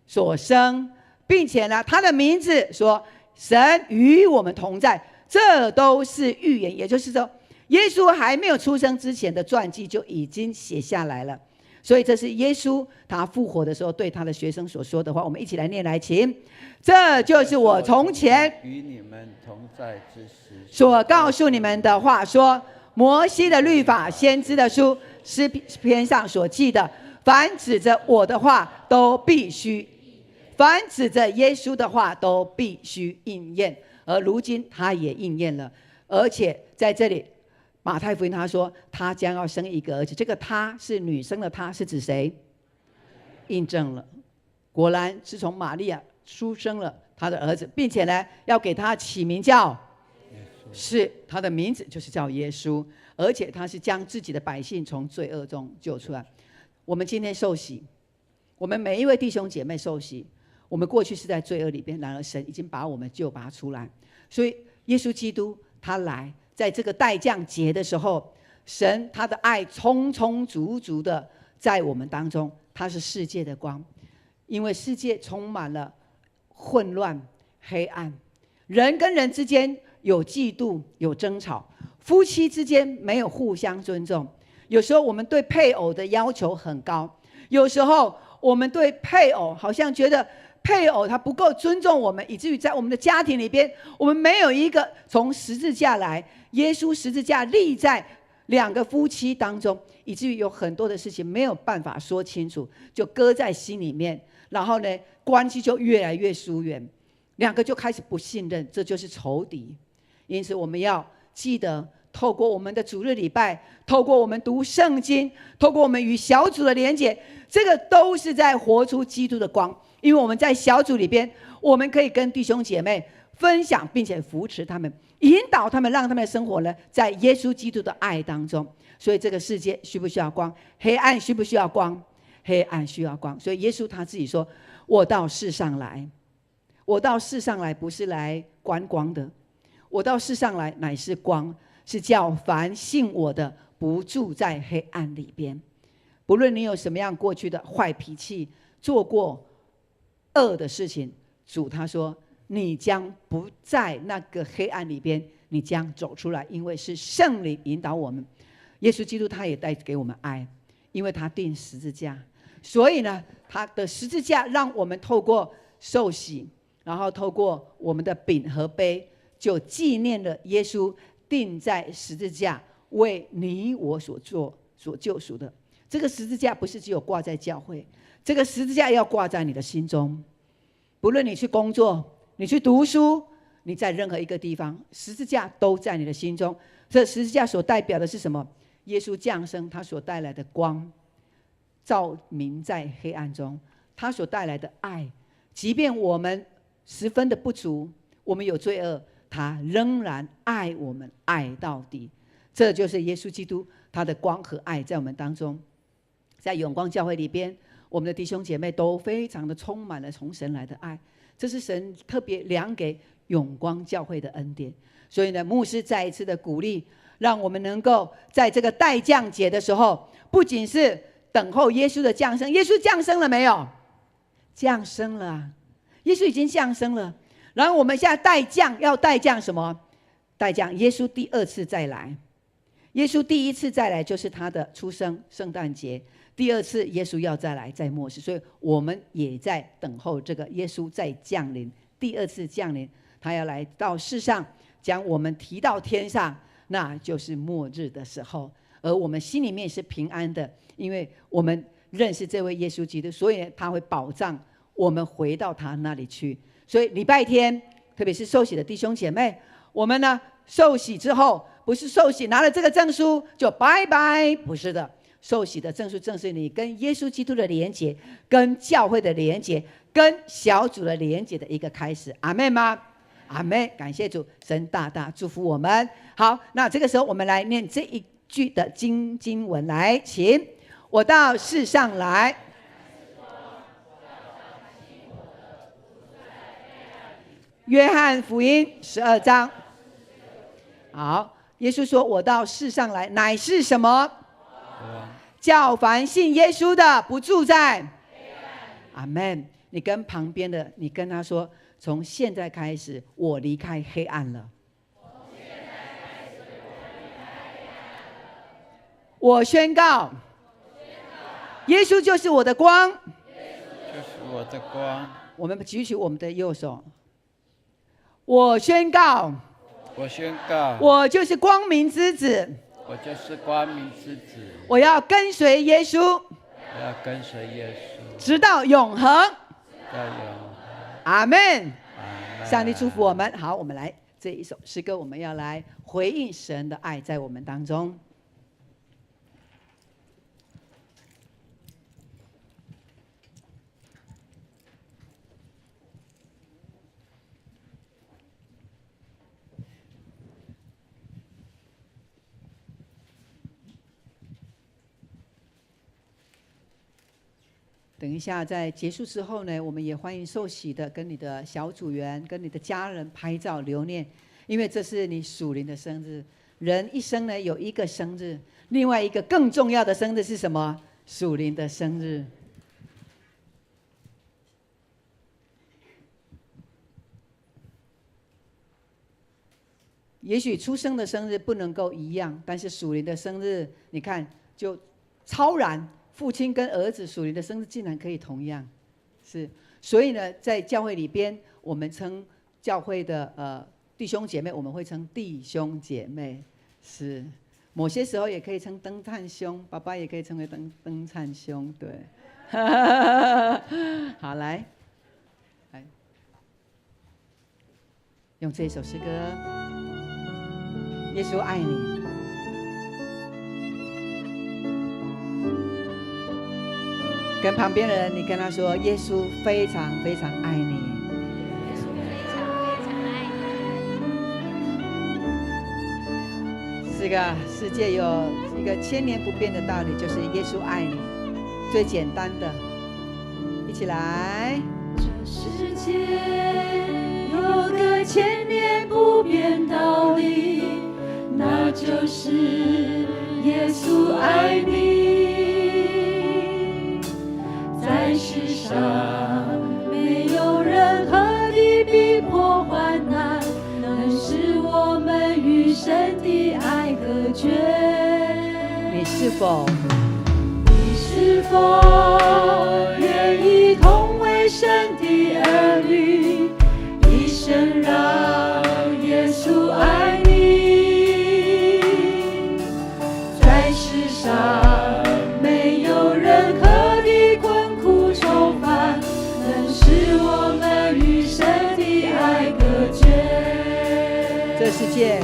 所生，并且呢，他的名字说神与我们同在，这都是预言。也就是说，耶稣还没有出生之前的传记就已经写下来了。所以这是耶稣他复活的时候对他的学生所说的话，我们一起来念来，请。这就是我从前与你们同在之时所告诉你们的话，说摩西的律法、先知的书、诗篇上所记的，凡指着我的话都必须，凡指着耶稣的话都必须应验。而如今他也应验了，而且在这里马太福音他说他将要生一个儿子，这个他是女生的他，是指谁？印证了，果然是从玛利亚出生了他的儿子，并且呢，要给他起名叫，是他的名字就是叫耶稣，而且他是将自己的百姓从罪恶中救出来。我们今天受洗，我们每一位弟兄姐妹受洗，我们过去是在罪恶里边，然而神已经把我们救拔出来。所以耶稣基督他来，在这个代降节的时候，神他的爱充充足足的在我们当中，他是世界的光。因为世界充满了混乱黑暗，人跟人之间有嫉妒有争吵，夫妻之间没有互相尊重，有时候我们对配偶的要求很高，有时候我们对配偶好像觉得配偶他不够尊重我们，以至于在我们的家庭里边，我们没有一个从十字架来，耶稣十字架立在两个夫妻当中，以至于有很多的事情没有办法说清楚，就搁在心里面，然后呢，关系就越来越疏远，两个就开始不信任，这就是仇敌。因此我们要记得，透过我们的主日礼拜，透过我们读圣经，透过我们与小组的连结，这个都是在活出基督的光。因为我们在小组里边，我们可以跟弟兄姐妹分享，并且扶持他们，引导他们，让他们的生活呢，在耶稣基督的爱当中。所以这个世界需不需要光？黑暗需不需要光？黑暗需要光。所以耶稣他自己说，我到世上来，我到世上来不是来观光的，我到世上来乃是光，是叫凡信我的不住在黑暗里边。不论你有什么样过去的坏脾气，做过恶的事情，主他说你将不在那个黑暗里边，你将走出来，因为是圣灵引导我们。耶稣基督他也带给我们爱，因为他钉十字架，所以呢，他的十字架让我们透过受洗，然后透过我们的饼和杯，就纪念了耶稣钉在十字架为你我所救赎的。这个十字架不是只有挂在教会，这个十字架要挂在你的心中。不论你去工作，你去读书，你在任何一个地方，十字架都在你的心中。这十字架所代表的是什么？耶稣降生他所带来的光，照明在黑暗中，他所带来的爱，即便我们十分的不足，我们有罪恶，他仍然爱我们，爱到底。这就是耶稣基督他的光和爱在我们当中。在永光教会里边，我们的弟兄姐妹都非常的充满了从神来的爱，这是神特别量给永光教会的恩典。所以呢，牧师再一次的鼓励，让我们能够在这个待降节的时候，不仅是等候耶稣的降生。耶稣降生了没有？降生了啊，耶稣已经降生了。然后我们现在待降，要待降什么？待降耶稣第二次再来。耶稣第一次再来就是他的出生，圣诞节。第二次耶稣要再来，在末世，所以我们也在等候这个耶稣再降临，第二次降临，他要来到世上，将我们提到天上，那就是末日的时候。而我们心里面是平安的，因为我们认识这位耶稣基督，所以他会保障我们回到他那里去。所以礼拜天，特别是受洗的弟兄姐妹，我们呢受洗之后，不是受洗拿了这个证书就拜拜，不是的。受洗的证书正是你跟耶稣基督的连结，跟教会的连结，跟小组的连结的一个开始。阿们吗？阿们，感谢主，神大大祝福我们。好，那这个时候我们来念这一句的经文，来，请。我到世上来，约翰福音12章。好，耶稣说：“我到世上来，乃是什么？叫凡信耶稣的，不住在。”阿们。你跟旁边的，你跟他说：“从现在开始，我离开黑暗了。我宣告，耶稣就是我的光。就是我的光。”我们举起我们的右手。我宣告，我宣告，我就是光明之子。我就是光明之子。我要跟随耶稣，我要跟随耶稣，直到永恒。到永恒。阿们。阿们。上帝祝福我们。好，我们来这一首诗歌，我们要来回应神的爱在我们当中。等一下，在结束之后呢，我们也欢迎受洗的跟你的小组员、跟你的家人拍照留念，因为这是你属灵的生日。人一生呢有一个生日，另外一个更重要的生日是什么？属灵的生日。也许出生的生日不能够一样，但是属灵的生日，你看就超然。父亲跟儿子属灵的生日竟然可以同样，是，所以呢，在教会里边，我们称教会的弟兄姐妹，我们会称弟兄姐妹，是，某些时候也可以称灯灿兄，爸爸也可以称为灯灿兄，对，好，来，用这首诗歌，耶稣爱你。跟旁边的人，你跟他说：“耶稣非常非常爱你。”耶稣非常非常爱你。这个世界有一个千年不变的道理，就是耶稣爱你，最简单的，一起来。这世界有个千年不变道理，那就是耶稣爱你。在世上没有任何的逼迫患难能使我们与神的爱隔绝。你是否愿意同为神的儿女，一生让耶稣爱你？在世上没有任何的困苦愁烦能使我们与神的爱隔绝。这世界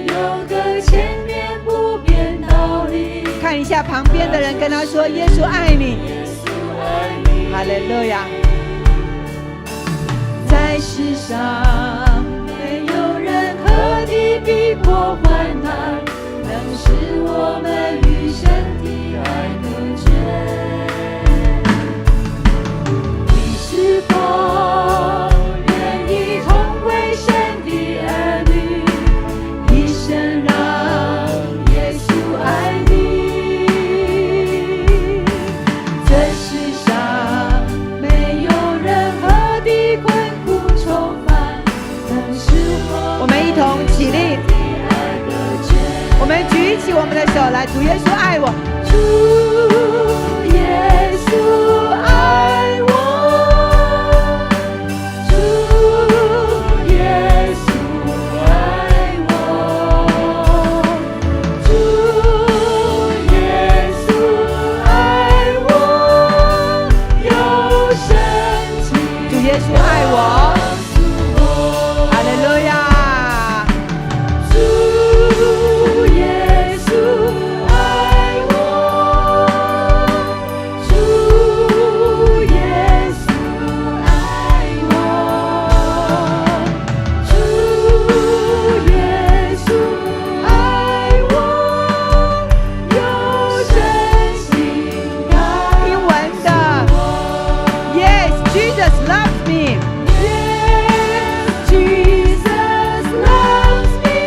有个千年不变道理。看一下旁边的人，跟他说：“耶稣爱你。”哈利路亚。在世上没有任何的逼迫患难能使我们与神的爱隔绝。你是否我，来，主耶稣爱我，主耶稣爱我，主耶稣爱我，主耶稣爱我，有神迹主耶稣爱我，哈利路亚。主耶稣爱我，主耶稣爱我，主耶稣爱我，有真心爱英文的 Yes, Jesus loves me. Yes, Jesus loves me.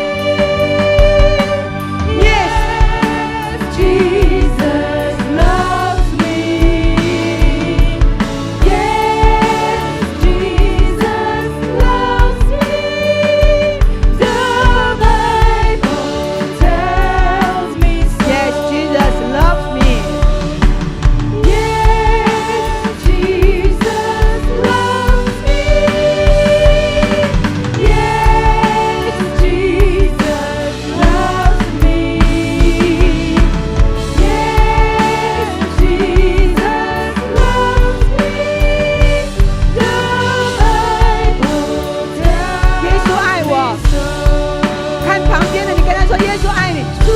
Yes, Jesus loves me. Yes, Jesus loves me. The Bible tells me so. yes, Jesus loves me. Yes, Jesus loves me. Yes, Jesus loves me. Yes, Jesus loves me. The Bible 耶稣爱我。 tells me so. 看旁边的，你跟他说耶稣爱你。主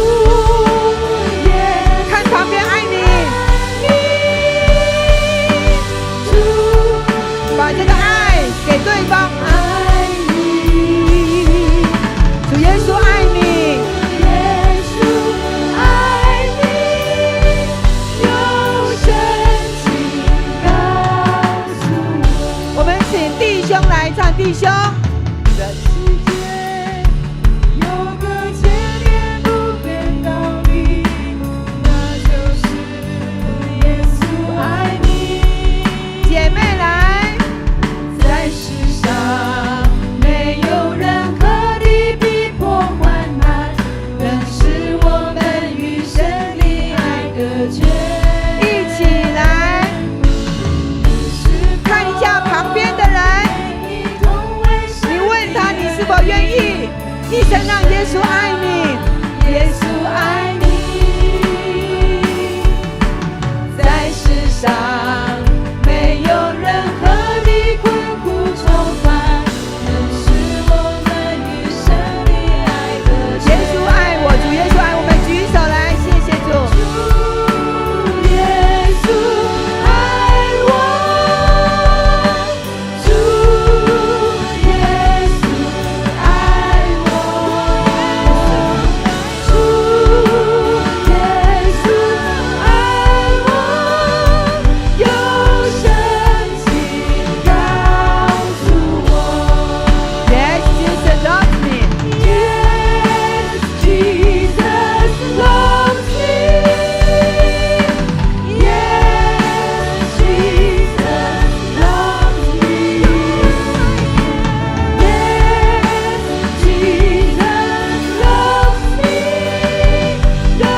耶看旁边爱你，主把这个爱给对方。爱你。主耶稣爱你，耶稣爱你，有神迹告诉我们请弟兄来唱，弟兄。这世界有个千年不变道理，那就是耶稣爱你。姐妹来，在世上没有任何的逼迫患难，能使我们与神的爱隔绝。一起来看一下旁边的人，你问他你是否愿意一生让耶稣爱你。耶稣爱你，在世上没有任何的困苦愁烦，能使我们与神的爱隔绝。耶稣爱我，主耶稣爱我们，举手来，谢谢主。主耶稣爱我，主耶稣爱我，主耶稣爱我，有神迹告诉我。Yes, Jesus loves me. Yes, Jesus loves me. Yes, Jesus loves me. Yes, Jesus loves me. The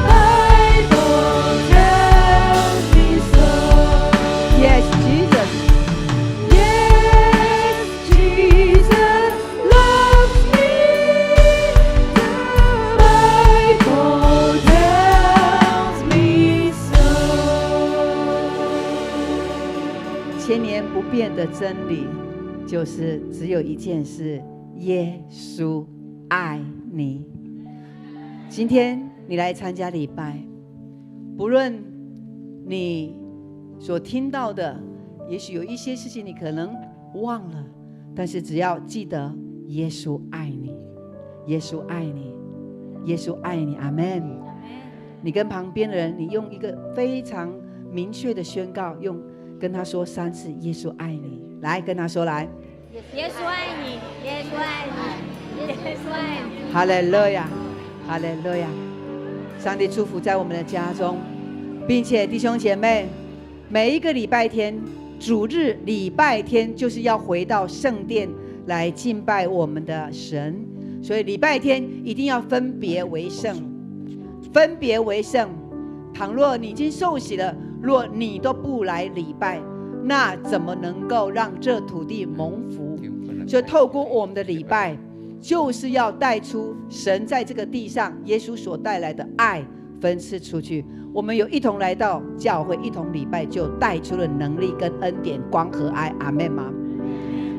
Bible tells me so. Yes, Jesus. Yes, Jesus loves me. The Bible tells me so. 千年不变的真理，就是只有一件事：耶稣爱你。今天你来参加礼拜，不论你所听到的，也许有一些事情你可能忘了，但是只要记得耶稣爱你，耶稣爱你，耶稣爱你，阿们。你跟旁边的人，你用一个非常明确的宣告，跟他说3次耶稣爱你，来跟他说，来，耶稣爱你，耶稣爱你，耶稣爱你。哈利路亚，哈利路亚。上帝祝福在我们的家中，并且弟兄姐妹，每一个礼拜天，主日礼拜天就是要回到圣殿来敬拜我们的神，所以礼拜天一定要分别为圣。分别为圣。倘若你已经受洗了，若你都不来礼拜，那怎么能够让这土地蒙福？所以透过我们的礼拜，就是要带出神在这个地上耶稣所带来的爱分赐出去。我们有一同来到教会，一同礼拜，就带出了能力跟恩典、光和爱。阿们吗？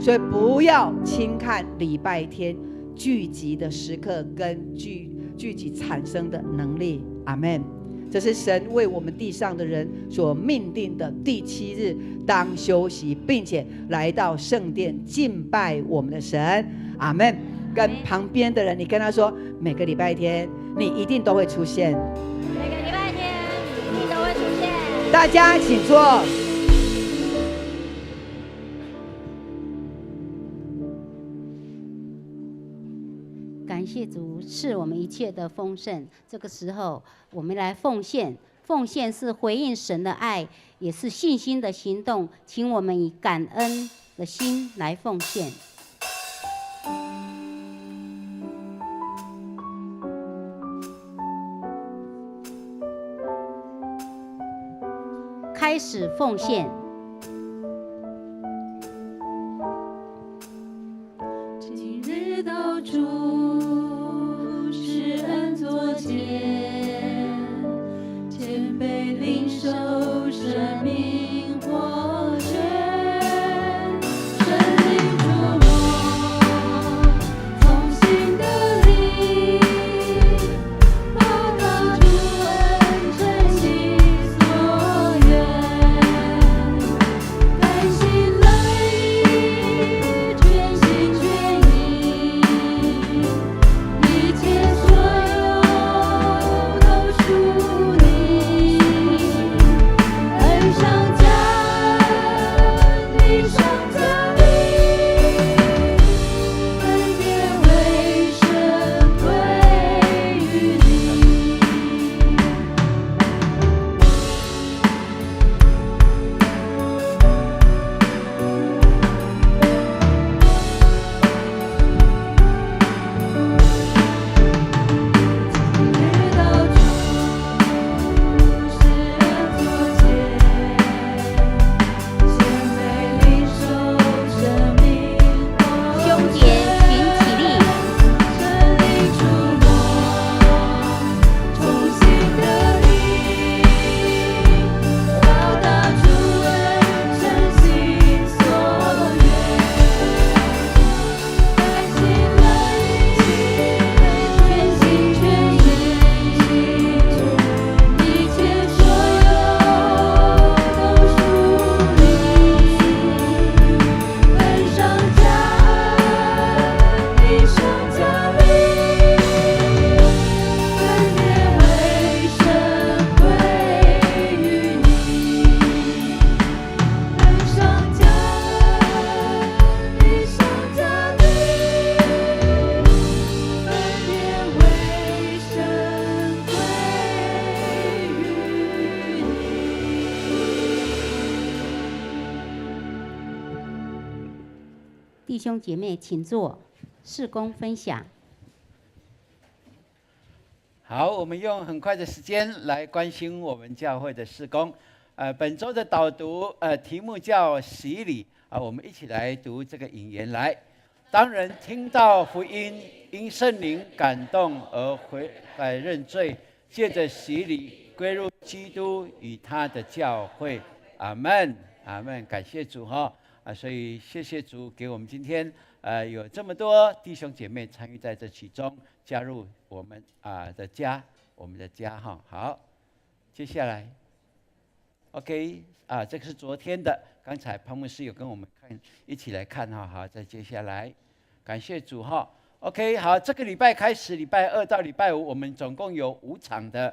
所以不要轻看礼拜天聚集的时刻跟聚集产生的能力。阿们。这是神为我们地上的人所命定的第7日当休息，并且来到圣殿敬拜我们的神。阿们。跟旁边的人，你跟他说，每个礼拜天你一定都会出现。每个礼拜天你一定都会出现。大家请坐。感谢主赐我们一切的丰盛。这个时候，我们来奉献。奉献是回应神的爱，也是信心的行动。请我们以感恩的心来奉献。开始奉献。今日到主施恩座前，谦卑领受生命活泉，神灵触摸，从心的灵，报答主恩真心所愿，甘心乐意，全心全意，一切所有都属你，恩上加恩，地上加力，恩典为神归于你。日到主施恩座前，谦卑领受生命活兄姐，请起立。神灵触摸，从心的灵，报答主恩真心所愿，甘心乐意，全心全意，一切所有都属你，恩上加恩，地上加力，恩典为神归于你，恩上加恩，地上加力，恩典为神归于你。弟兄姐妹，请坐。事工分享。好，我们用很快的时间来关心我们教会的事工。本周的导读，题目叫洗礼。我们一起来读这个引言来。当人听到福音，因圣灵感动而悔改认罪，借着洗礼归入基督与他的教会。阿们，阿们，感谢主哈。所以谢谢主给我们今天有这么多弟兄姐妹参与在这其中，加入我们的家，我们的家哈。好，接下来 ，OK 这个是昨天的，刚才潘牧师有跟我们一起来看哈。好，再接下来，感谢主哈。OK， 好，这个礼拜开始，礼拜2到礼拜5，我们总共有5场的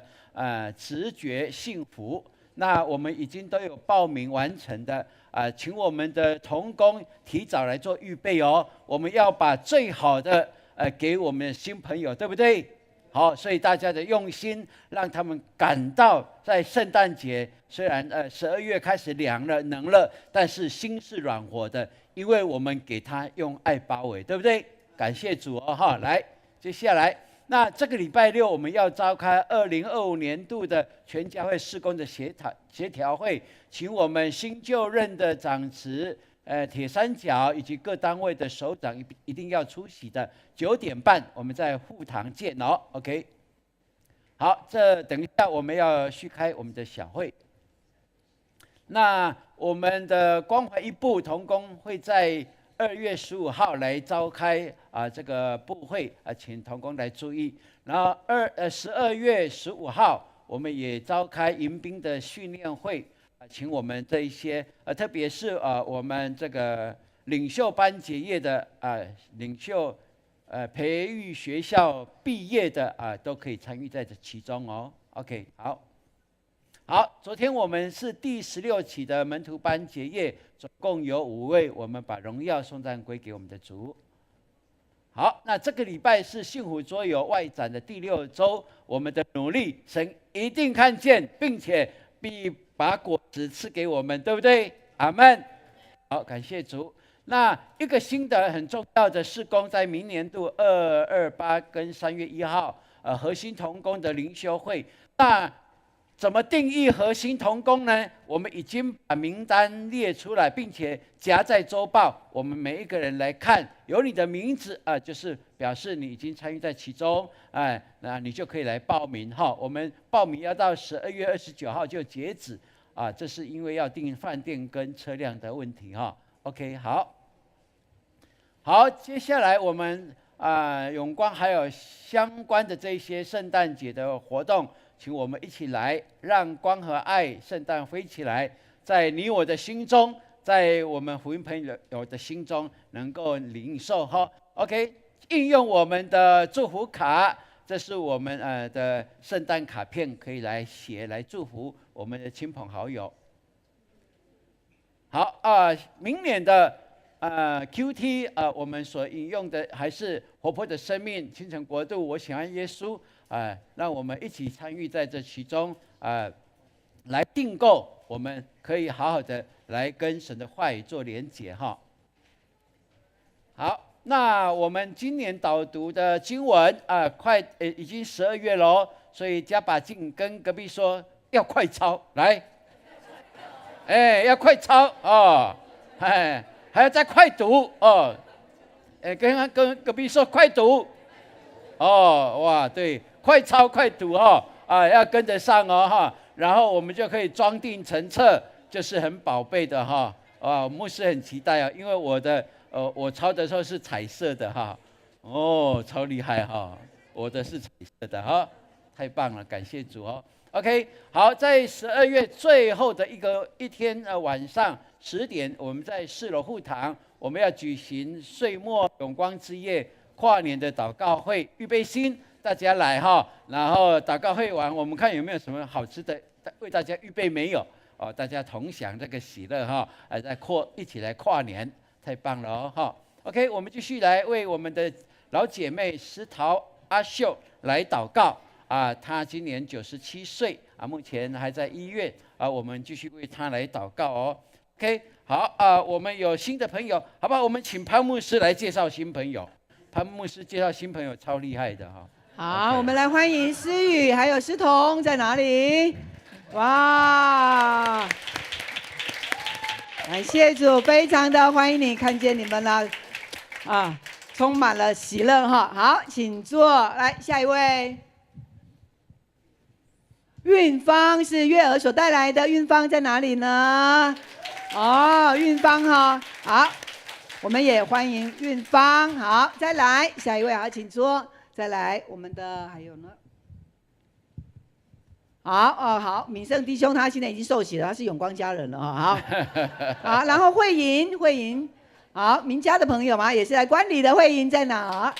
直觉幸福。那我们已经都有报名完成的请我们的同工提早来做预备哦。我们要把最好的给我们的新朋友，对不对？好，所以大家的用心，让他们感到在圣诞节，虽然12月开始凉了、冷了，但是心是软和的，因为我们给他用爱包围，对不对？感谢主哦哈！来，接下来那这个礼拜六我们要召开2025年度的全教会事工的协调会，请我们新就任的长职、铁三角以及各单位的首长一定要出席的。9点半我们在护堂见哦。OK， 好，这等一下我们要续开我们的小会。那我们的关怀一部同工会在2月15号来召开这个部会请同工来注意。然后12月15号我们也召开迎宾的训练会请我们这一些特别是我们这个领袖班结业的领袖培育学校毕业的都可以参与在这其中哦。OK， 好，昨天我们是第16期的门徒班结业，总共有5位，我们把荣耀颂赞归给我们的主。好，那这个礼拜是幸福桌游外展的第6周，我们的努力，神一定看见，并且必把果子赐给我们，对不对？阿们。好，感谢主。那一个新的很重要的事工，在明年度228跟3月1号，核心同工的灵修会。那怎么定义核心同工呢？我们已经把名单列出来，并且夹在周报，我们每一个人来看，有你的名字就是表示你已经参与在其中，那你就可以来报名哈。我们报名要到12月29号就截止这是因为要订饭店跟车辆的问题哈。OK， 好，接下来我们永光还有相关的这些圣诞节的活动。请我们一起来，让光和爱圣诞飞起来，在你我的心中，在我们福音朋友的心中能够领受哈。OK， 应用我们的祝福卡，这是我们的圣诞卡片，可以来写来祝福我们的亲朋好友。好明年的QT 我们所引用的还是活泼的生命、清晨国度、我喜欢耶稣。让我们一起参与在这其中来订购，我们可以好好的来跟神的话语做连结哈。好，那我们今年导读的经文已经12月喽，所以加把劲跟隔壁说要快抄来，要快抄哦，还要再快读哦，跟隔壁说快读哦，哇，对。快抄快读要跟得上哈，然后我们就可以装订成册，就是很宝贝的哈。牧师很期待因为我抄的时候是彩色的哈，超厉害哈，我的是彩色的哈，太棒了，感谢主OK， 好，在12月最后的一天晚上10点，我们在4楼护堂，我们要举行岁末永光之夜跨年的祷告会，预备心。大家来哈，然后祷告会完，我们看有没有什么好吃的为大家预备没有？大家同享这个喜乐哈，一起来跨年，太棒了哈。OK， 我们继续来为我们的老姐妹石桃阿秀来祷告她今年97岁目前还在医院我们继续为她来祷告OK， 好我们有新的朋友，好不好？我们请潘牧师来介绍新朋友。潘牧师介绍新朋友超厉害的哈。好， 我们来欢迎思雨还有思彤在哪里？哇！感谢主，非常的欢迎你，看见你们了充满了喜乐哈。好，请坐。来，下一位，韵芳是月儿所带来的，韵芳在哪里呢？韵芳哈，好，我们也欢迎韵芳。好，再来下一位，好，请坐。再来，我们的还有呢？好，敏盛弟兄他现在已经受洗了，他是永光家人了好，然后慧莹，好，明家的朋友嘛，也是来观礼的。慧莹在哪？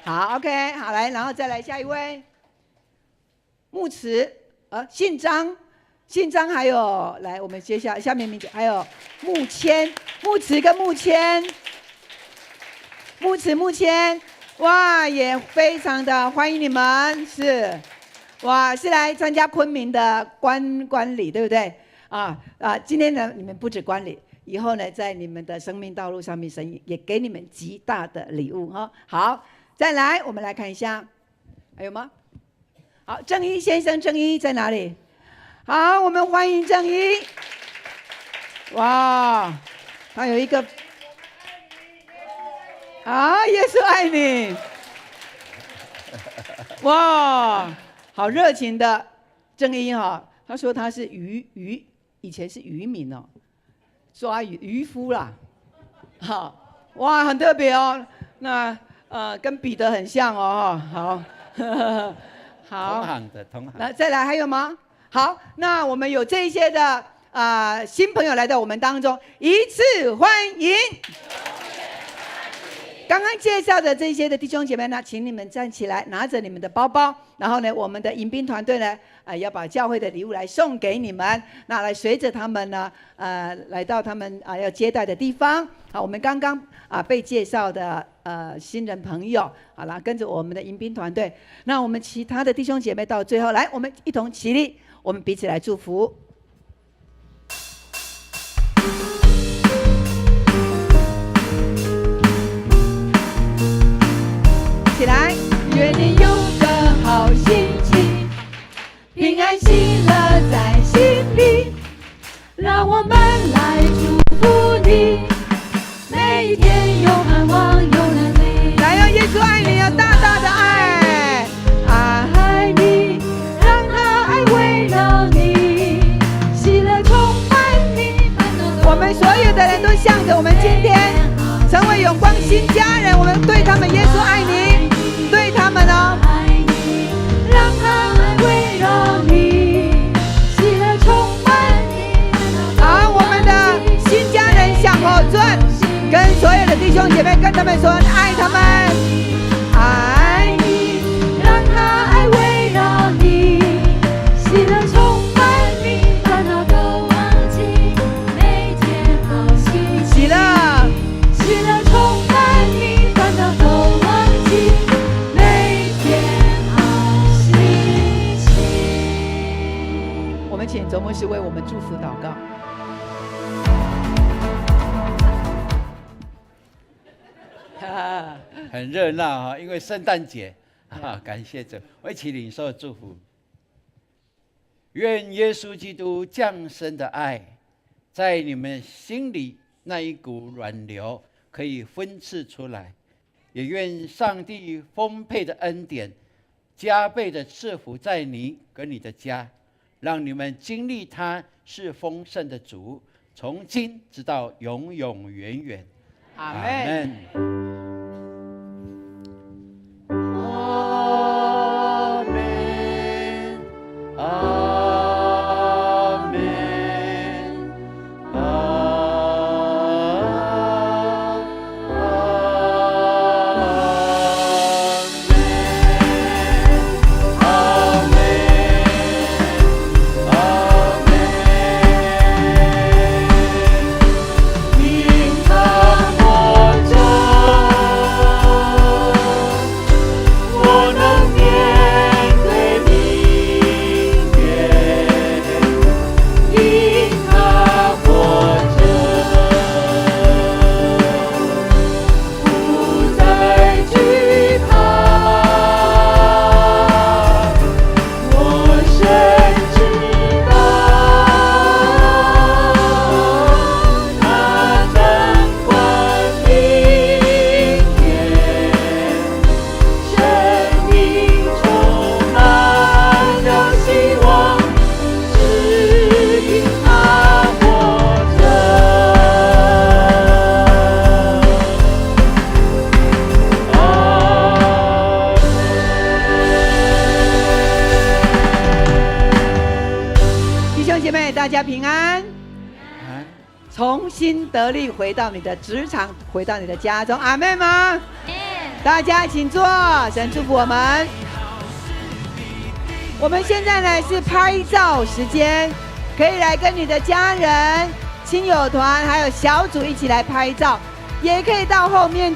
好 ，OK， 好来，然后再来下一位，牧慈，姓张，还有来，我们接下面名字还有牧慈跟牧谦。哇，也非常的欢迎你们，是来参加昆明的观礼，对不对？今天呢，你们不止观礼，以后呢，在你们的生命道路上面，神也给你们极大的礼物哈。好，再来，我们来看一下，还有吗？好，正一先生，正一在哪里？好，我们欢迎正一。哇，他有一个啊，耶稣爱你！哇，好热情的正一哈，他说他是以前是渔民哦，抓渔夫啦。好，哇，很特别哦。那跟彼得很像哦，好，好，同行的同行。那再来还有吗？好，那我们有这一些的新朋友来到我们当中，一次欢迎。刚刚介绍的这些的弟兄姐妹呢，请你们站起来，拿着你们的包包，然后呢，我们的迎宾团队呢，要把教会的礼物来送给你们，那来随着他们呢，来到他们要接待的地方。好，我们刚刚被介绍的新人朋友，好了，跟着我们的迎宾团队，那我们其他的弟兄姐妹到最后来，我们一同起立，我们彼此来祝福。起来，愿你有个好心情，平安喜乐在心里，让我们来祝福你，每一天有盼望有能力。来呀，耶稣爱你，有大大的爱，爱你，让他爱围绕你，喜乐充满你。我们所有的人都向着我们今天成为永光新家人，我们对他们耶稣爱你，对他们哦，让他们围绕你，喜乐充满你。好，我们的新家人向后转，跟所有的弟兄姐妹跟他们说，爱他们，爱你，让他爱围绕你，喜乐充满你，烦恼都忘记，每天好心情。喜乐，喜乐充满你，烦恼都忘记，每天好心情。我们请周牧师为我们祝福祷告。很热闹哈，因为圣诞节感谢主，我一起领受祝福。愿耶稣基督降生的爱，在你们心里那一股暖流可以分赐出来，也愿上帝丰沛的恩典，加倍的赐福在你跟你的家，让你们经历他是丰盛的主，从今直到永永远远。阿们。大家平安，重新得力，回到你的职场，回到你的家中，阿们吗？大家请坐，神祝福我们。我们现在呢是拍照时间，可以来跟你的家人、亲友团还有小组一起来拍照，也可以到后面